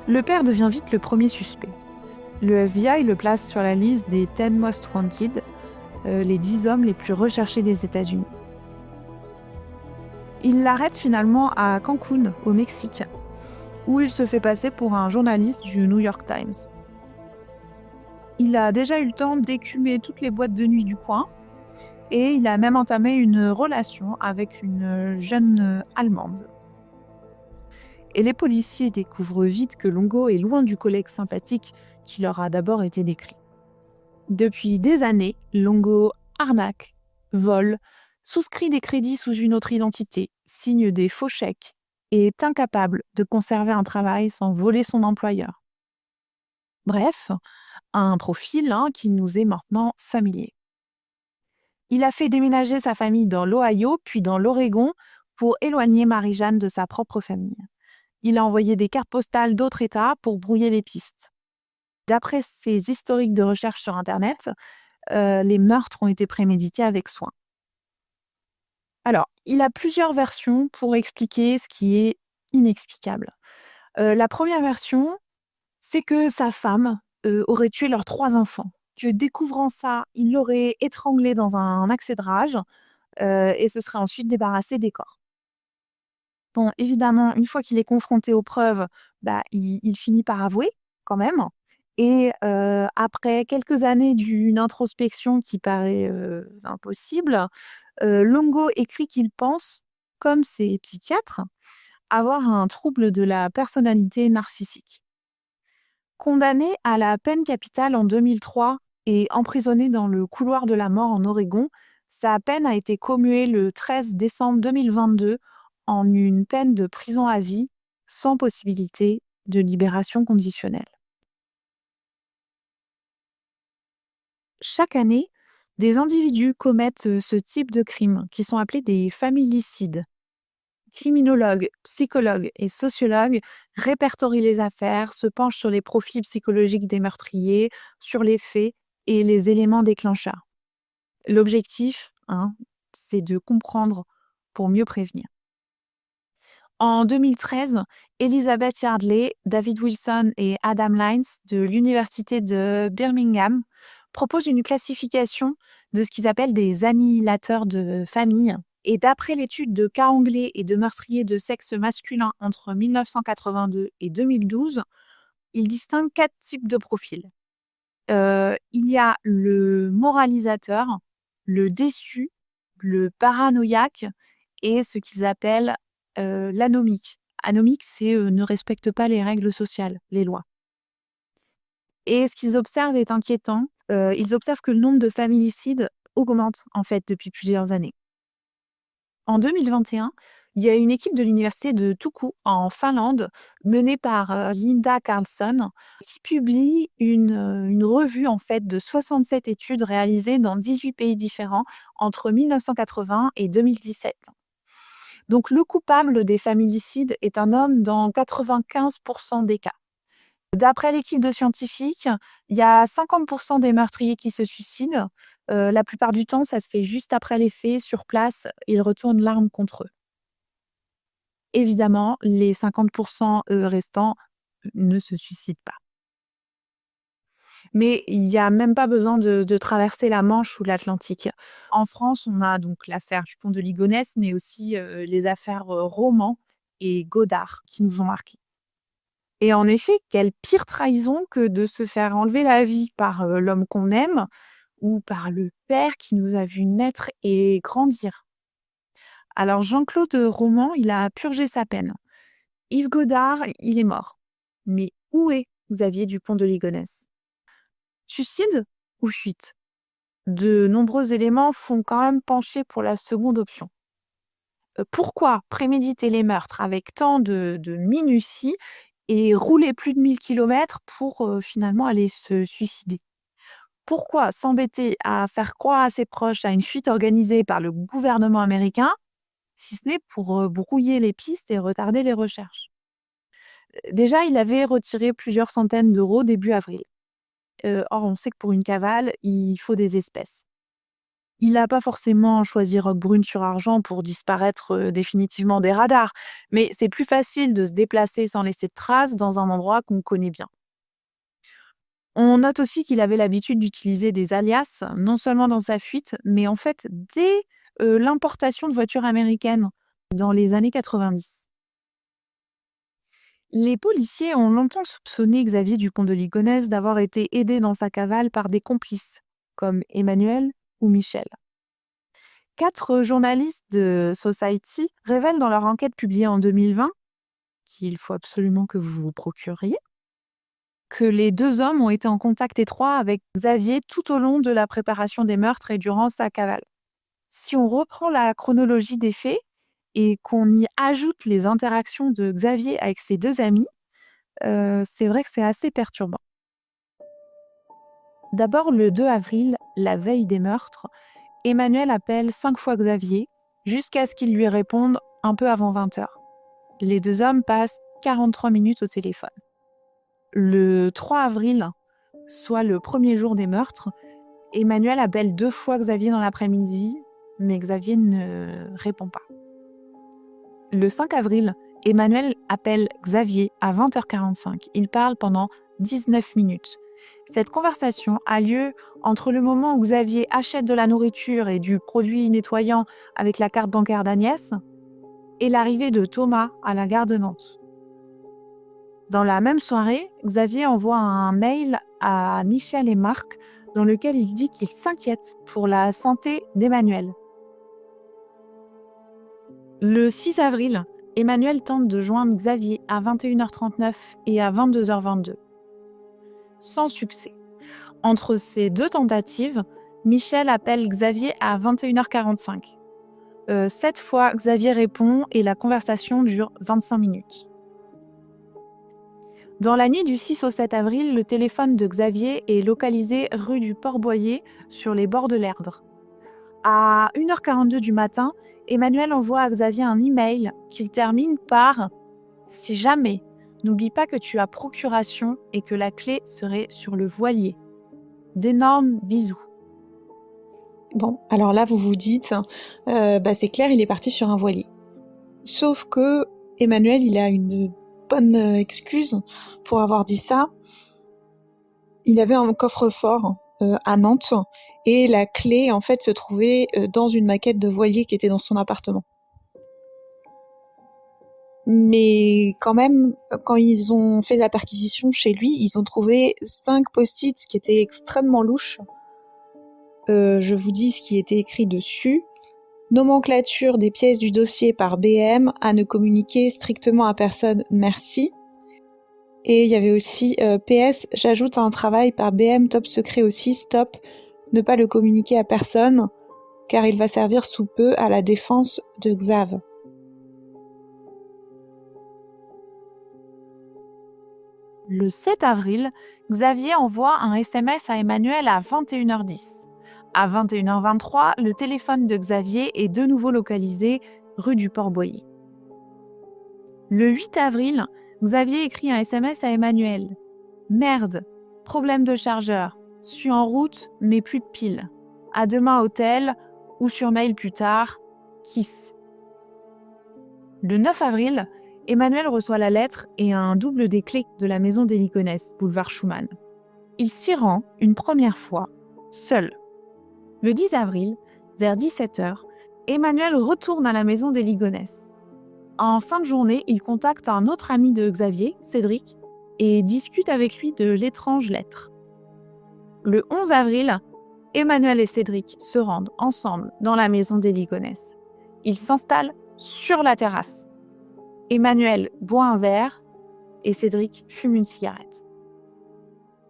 Le père devient vite le premier suspect. Le FBI le place sur la liste des 10 Most Wanted, les 10 hommes les plus recherchés des États-Unis. Il l'arrête finalement à Cancún, au Mexique, où il se fait passer pour un journaliste du New York Times. Il a déjà eu le temps d'écumer toutes les boîtes de nuit du coin et il a même entamé une relation avec une jeune Allemande. Et les policiers découvrent vite que Longo est loin du collègue sympathique qui leur a d'abord été décrit. Depuis des années, Longo arnaque, vole, souscrit des crédits sous une autre identité, signe des faux chèques et est incapable de conserver un travail sans voler son employeur. Bref, un profil qui nous est maintenant familier. Il a fait déménager sa famille dans l'Ohio puis dans l'Oregon pour éloigner Marie-Jeanne de sa propre famille. Il a envoyé des cartes postales d'autres États pour brouiller les pistes. D'après ses historiques de recherche sur Internet, les meurtres ont été prémédités avec soin. Alors, il a plusieurs versions pour expliquer ce qui est inexplicable. La première version, c'est que sa femme aurait tué leurs 3 enfants, que découvrant ça, il l'aurait étranglé dans un accès de rage et se serait ensuite débarrassé des corps. Bon, évidemment, une fois qu'il est confronté aux preuves, il finit par avouer quand même. Et après quelques années d'une introspection qui paraît impossible, Longo écrit qu'il pense, comme ses psychiatres, avoir un trouble de la personnalité narcissique. Condamné à la peine capitale en 2003 et emprisonné dans le couloir de la mort en Oregon, sa peine a été commuée le 13 décembre 2022 en une peine de prison à vie sans possibilité de libération conditionnelle. Chaque année, des individus commettent ce type de crimes qui sont appelés des familicides. Criminologues, psychologues et sociologues répertorient les affaires, se penchent sur les profils psychologiques des meurtriers, sur les faits et les éléments déclencheurs. L'objectif, c'est de comprendre pour mieux prévenir. En 2013, Elizabeth Yardley, David Wilson et Adam Lines de l'Université de Birmingham proposent une classification de ce qu'ils appellent des annihilateurs de famille. Et d'après l'étude de cas anglais et de meurtriers de sexe masculin entre 1982 et 2012, ils distinguent 4 types de profils. Il y a le moralisateur, le déçu, le paranoïaque et ce qu'ils appellent l'anomique. Anomique, c'est ne respecte pas les règles sociales, les lois. Et ce qu'ils observent est inquiétant. Ils observent que le nombre de familicides augmente en fait depuis plusieurs années. En 2021, il y a une équipe de l'université de Turku en Finlande, menée par Linda Carlsson, qui publie une revue en fait de 67 études réalisées dans 18 pays différents entre 1980 et 2017. Donc le coupable des familicides est un homme dans 95% des cas. D'après l'équipe de scientifiques, il y a 50% des meurtriers qui se suicident. La plupart du temps, ça se fait juste après les faits, sur place, ils retournent l'arme contre eux. Évidemment, les 50% restants ne se suicident pas. Mais il n'y a même pas besoin de traverser la Manche ou l'Atlantique. En France, on a donc l'affaire du pont de Ligonnès, mais aussi les affaires Roman et Godard qui nous ont marqués. Et en effet, quelle pire trahison que de se faire enlever la vie par l'homme qu'on aime ou par le père qui nous a vu naître et grandir. Alors Jean-Claude Roman, il a purgé sa peine. Yves Godard, il est mort. Mais où est Xavier Dupont de Ligonnès. Suicide ou fuite? De nombreux éléments font quand même pencher pour la seconde option. Pourquoi préméditer les meurtres avec tant de minutie et rouler plus de 1000 kilomètres pour finalement aller se suicider? Pourquoi s'embêter à faire croire à ses proches à une fuite organisée par le gouvernement américain, si ce n'est pour brouiller les pistes et retarder les recherches? Déjà, il avait retiré plusieurs centaines d'euros début avril. Or, on sait que pour une cavale, il faut des espèces. Il n'a pas forcément choisi roque brune sur argent pour disparaître définitivement des radars, mais c'est plus facile de se déplacer sans laisser de traces dans un endroit qu'on connaît bien. On note aussi qu'il avait l'habitude d'utiliser des alias, non seulement dans sa fuite, mais en fait dès l'importation de voitures américaines dans les années 90. Les policiers ont longtemps soupçonné Xavier Dupont de Ligonnès d'avoir été aidé dans sa cavale par des complices, comme Emmanuel ou Michel. 4 journalistes de Society révèlent dans leur enquête publiée en 2020, qu'il faut absolument que vous vous procuriez, que les 2 hommes ont été en contact étroit avec Xavier tout au long de la préparation des meurtres et durant sa cavale. Si on reprend la chronologie des faits et qu'on y ajoute les interactions de Xavier avec ses 2 amis, c'est vrai que c'est assez perturbant. D'abord, le 2 avril, la veille des meurtres, Emmanuel appelle 5 fois Xavier, jusqu'à ce qu'il lui réponde un peu avant 20h. Les 2 hommes passent 43 minutes au téléphone. Le 3 avril, soit le premier jour des meurtres, Emmanuel appelle 2 fois Xavier dans l'après-midi, mais Xavier ne répond pas. Le 5 avril, Emmanuel appelle Xavier à 20h45. Il parle pendant 19 minutes. Cette conversation a lieu entre le moment où Xavier achète de la nourriture et du produit nettoyant avec la carte bancaire d'Agnès et l'arrivée de Thomas à la gare de Nantes. Dans la même soirée, Xavier envoie un mail à Michel et Marc dans lequel il dit qu'il s'inquiète pour la santé d'Emmanuel. Le 6 avril, Emmanuel tente de joindre Xavier à 21h39 et à 22h22. Sans succès. Entre ces 2 tentatives, Michel appelle Xavier à 21h45. Cette fois, Xavier répond et la conversation dure 25 minutes. Dans la nuit du 6 au 7 avril, le téléphone de Xavier est localisé rue du Port-Boyer, sur les bords de l'Erdre. À 1h42 du matin, Emmanuel envoie à Xavier un email qu'il termine par « Si jamais, n'oublie pas que tu as procuration et que la clé serait sur le voilier. D'énormes bisous. » Bon, alors là, vous vous dites, c'est clair, il est parti sur un voilier. Sauf que Emmanuel, il a une bonne excuse pour avoir dit ça. Il avait un coffre-fort à Nantes et la clé, en fait, se trouvait dans une maquette de voilier qui était dans son appartement. Mais quand même, quand ils ont fait la perquisition chez lui, ils ont trouvé 5 post-it qui étaient extrêmement louches. Je vous dis ce qui était écrit dessus. Nomenclature des pièces du dossier par BM, à ne communiquer strictement à personne, merci. Et il y avait aussi PS, j'ajoute un travail par BM top secret aussi, stop, ne pas le communiquer à personne, car il va servir sous peu à la défense de Xav. Le 7 avril, Xavier envoie un SMS à Emmanuel à 21h10. À 21h23, le téléphone de Xavier est de nouveau localisé rue du Port-Boyer. Le 8 avril, Xavier écrit un SMS à Emmanuel. « Merde, problème de chargeur. Suis en route, mais plus de piles. À demain hôtel ou sur mail plus tard. Kiss. » Le 9 avril, Emmanuel reçoit la lettre et un double des clés de la maison des Ligonnès, boulevard Schumann. Il s'y rend une première fois, seul. Le 10 avril, vers 17h, Emmanuel retourne à la maison des Ligonnès. En fin de journée, il contacte un autre ami de Xavier, Cédric, et discute avec lui de l'étrange lettre. Le 11 avril, Emmanuel et Cédric se rendent ensemble dans la maison des Ligonnès. Ils s'installent sur la terrasse. Emmanuel boit un verre et Cédric fume une cigarette.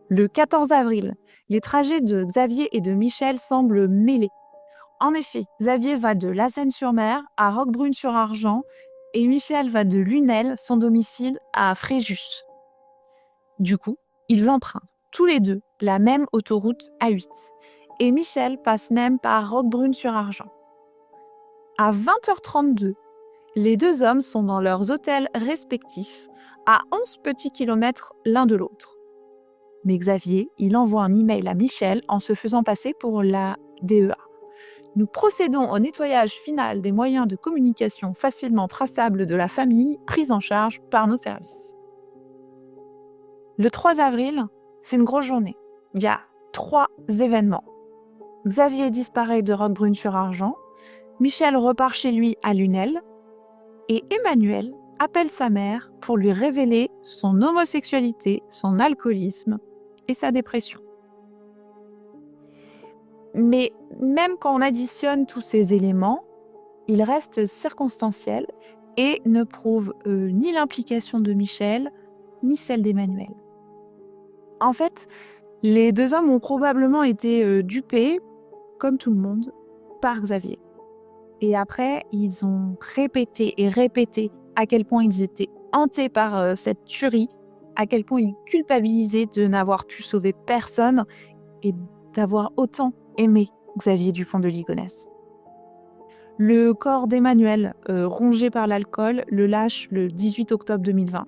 Le 14 avril, les trajets de Xavier et de Michel semblent mêlés. En effet, Xavier va de La Seyne-sur-Mer à Roquebrune-sur-Argent et Michel va de Lunel, son domicile, à Fréjus. Du coup, ils empruntent tous les deux la même autoroute A8 et Michel passe même par Roquebrune-sur-Argent. À 20h32, les deux hommes sont dans leurs hôtels respectifs, à 11 petits kilomètres l'un de l'autre. Mais Xavier, il envoie un email à Michel en se faisant passer pour la DEA. Nous procédons au nettoyage final des moyens de communication facilement traçables de la famille pris en charge par nos services. Le 3 avril, c'est une grosse journée. Il y a 3 événements. Xavier disparaît de Roquebrune-sur-Argent, Michel repart chez lui à Lunel et Emmanuel appelle sa mère pour lui révéler son homosexualité, son alcoolisme et sa dépression. Mais même quand on additionne tous ces éléments, ils restent circonstanciels et ne prouvent ni l'implication de Michel, ni celle d'Emmanuel. En fait, les deux hommes ont probablement été dupés, comme tout le monde, par Xavier. Et après, ils ont répété et répété à quel point ils étaient hantés par cette tuerie, à quel point ils culpabilisaient de n'avoir pu sauver personne et d'avoir autant aimé Xavier Dupont de Ligonnès. Le corps d'Emmanuel, rongé par l'alcool, le lâche le 18 octobre 2020.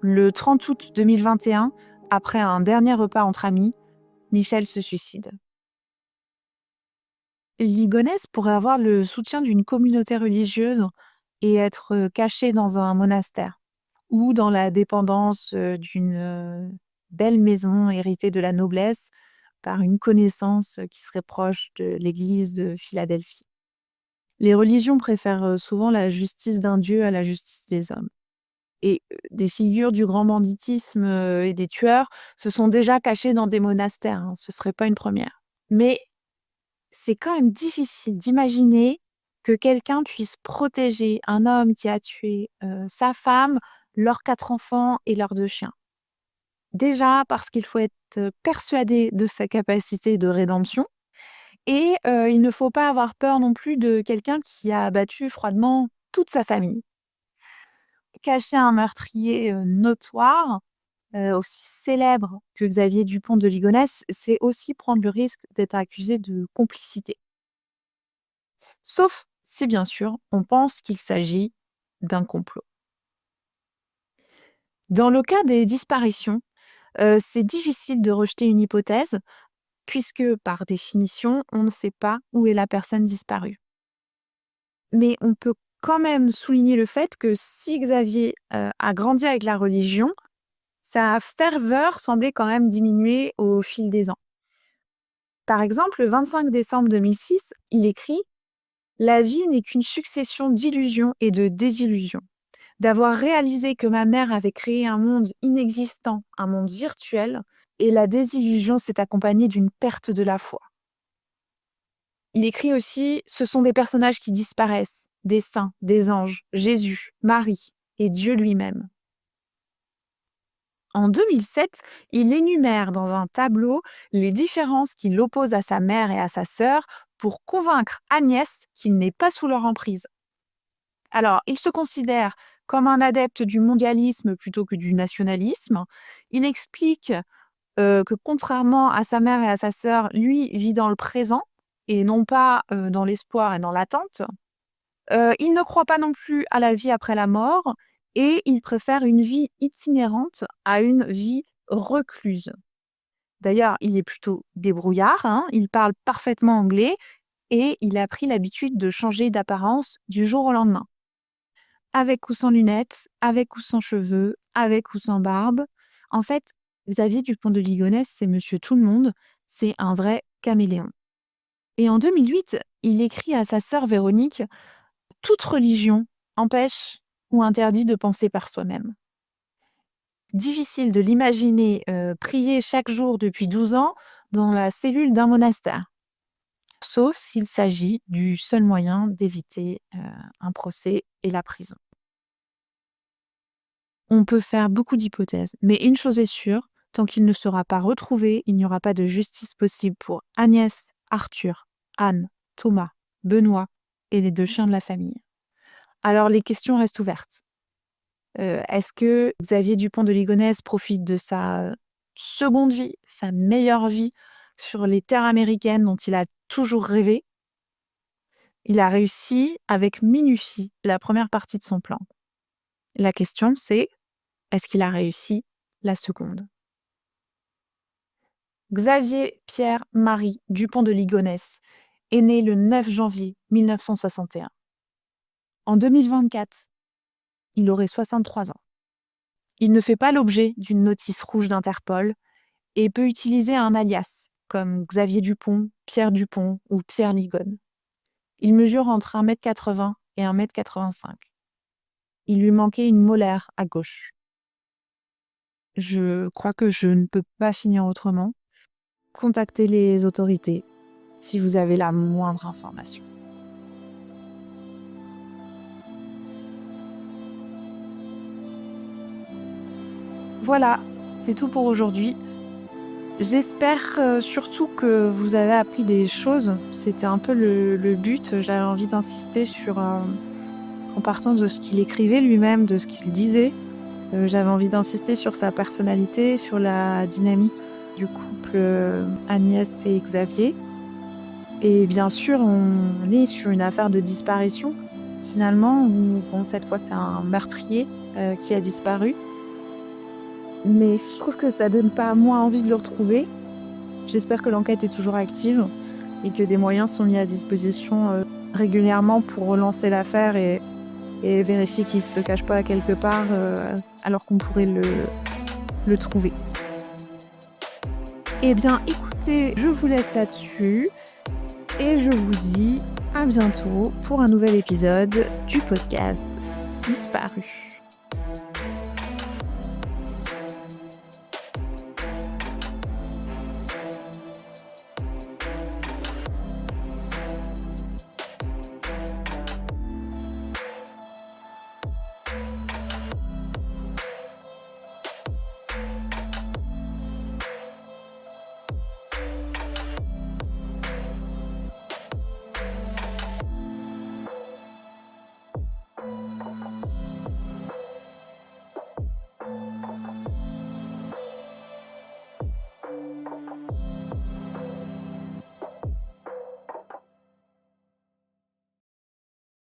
Le 30 août 2021, après un dernier repas entre amis, Michel se suicide. Ligonnès pourrait avoir le soutien d'une communauté religieuse et être caché dans un monastère ou dans la dépendance d'une belle maison héritée de la noblesse par une connaissance qui serait proche de l'église de Philadelphie. Les religions préfèrent souvent la justice d'un dieu à la justice des hommes. Et des figures du grand banditisme et des tueurs se sont déjà cachés dans des monastères, hein, ce serait pas une première. Mais c'est quand même difficile d'imaginer que quelqu'un puisse protéger un homme qui a tué sa femme, leurs 4 enfants et leurs 2 chiens. Déjà parce qu'il faut être persuadé de sa capacité de rédemption et il ne faut pas avoir peur non plus de quelqu'un qui a abattu froidement toute sa famille. Cacher un meurtrier notoire, aussi célèbre que Xavier Dupont de Ligonnès, c'est aussi prendre le risque d'être accusé de complicité. Sauf si, bien sûr, on pense qu'il s'agit d'un complot. Dans le cas des disparitions, c'est difficile de rejeter une hypothèse, puisque, par définition, on ne sait pas où est la personne disparue. Mais on peut quand même souligner le fait que si Xavier a grandi avec la religion, sa ferveur semblait quand même diminuer au fil des ans. Par exemple, le 25 décembre 2006, il écrit « La vie n'est qu'une succession d'illusions et de désillusions. D'avoir réalisé que ma mère avait créé un monde inexistant, un monde virtuel, et la désillusion s'est accompagnée d'une perte de la foi. » Il écrit aussi « Ce sont des personnages qui disparaissent, des saints, des anges, Jésus, Marie et Dieu lui-même. » En 2007, il énumère dans un tableau les différences qui l'opposent à sa mère et à sa sœur pour convaincre Agnès qu'il n'est pas sous leur emprise. Alors, il se considère comme un adepte du mondialisme plutôt que du nationalisme. Il explique que contrairement à sa mère et à sa sœur, lui vit dans le présent et non pas dans l'espoir et dans l'attente. Il ne croit pas non plus à la vie après la mort et il préfère une vie itinérante à une vie recluse. D'ailleurs, il est plutôt débrouillard, hein, il parle parfaitement anglais et il a pris l'habitude de changer d'apparence du jour au lendemain. Avec ou sans lunettes, avec ou sans cheveux, avec ou sans barbe. En fait, Xavier Dupont de Ligonnès, c'est monsieur tout le monde, c'est un vrai caméléon. Et en 2008, il écrit à sa sœur Véronique « Toute religion empêche ou interdit de penser par soi-même. » Difficile de l'imaginer prier chaque jour depuis 12 ans dans la cellule d'un monastère. Sauf s'il s'agit du seul moyen d'éviter un procès et la prison. On peut faire beaucoup d'hypothèses, mais une chose est sûre, Tant qu'il ne sera pas retrouvé, il n'y aura pas de justice possible pour Agnès, Arthur, Anne, Thomas, Benoît et les 2 chiens de la famille. Alors les questions restent ouvertes. Est-ce que Xavier Dupont de Ligonnès profite de sa seconde vie, sa meilleure vie sur les terres américaines dont il a toujours rêvé? Il a réussi avec minutie la première partie de son plan. La question c'est, est-ce qu'il a réussi la seconde? Xavier Pierre-Marie Dupont de Ligonnès est né le 9 janvier 1961. En 2024, il aurait 63 ans. Il ne fait pas l'objet d'une notice rouge d'Interpol et peut utiliser un alias comme Xavier Dupont, Pierre Dupont ou Pierre Ligone. Il mesure entre 1,80 m et 1,85 m. Il lui manquait une molaire à gauche. Je crois que je ne peux pas finir autrement. Contactez les autorités si vous avez la moindre information. Voilà, c'est tout pour aujourd'hui. J'espère surtout que vous avez appris des choses. C'était un peu le but. J'avais envie d'insister sur, en partant de ce qu'il écrivait lui-même, de ce qu'il disait. J'avais envie d'insister sur sa personnalité, sur la dynamique du couple Agnès et Xavier. Et bien sûr, on est sur une affaire de disparition, finalement, où cette fois c'est un meurtrier qui a disparu. Mais je trouve que ça donne pas moins envie de le retrouver. J'espère que l'enquête est toujours active et que des moyens sont mis à disposition régulièrement pour relancer l'affaire et vérifier qu'il ne se cache pas quelque part alors qu'on pourrait le trouver. Eh bien, écoutez, je vous laisse là-dessus et je vous dis à bientôt pour un nouvel épisode du podcast Disparu.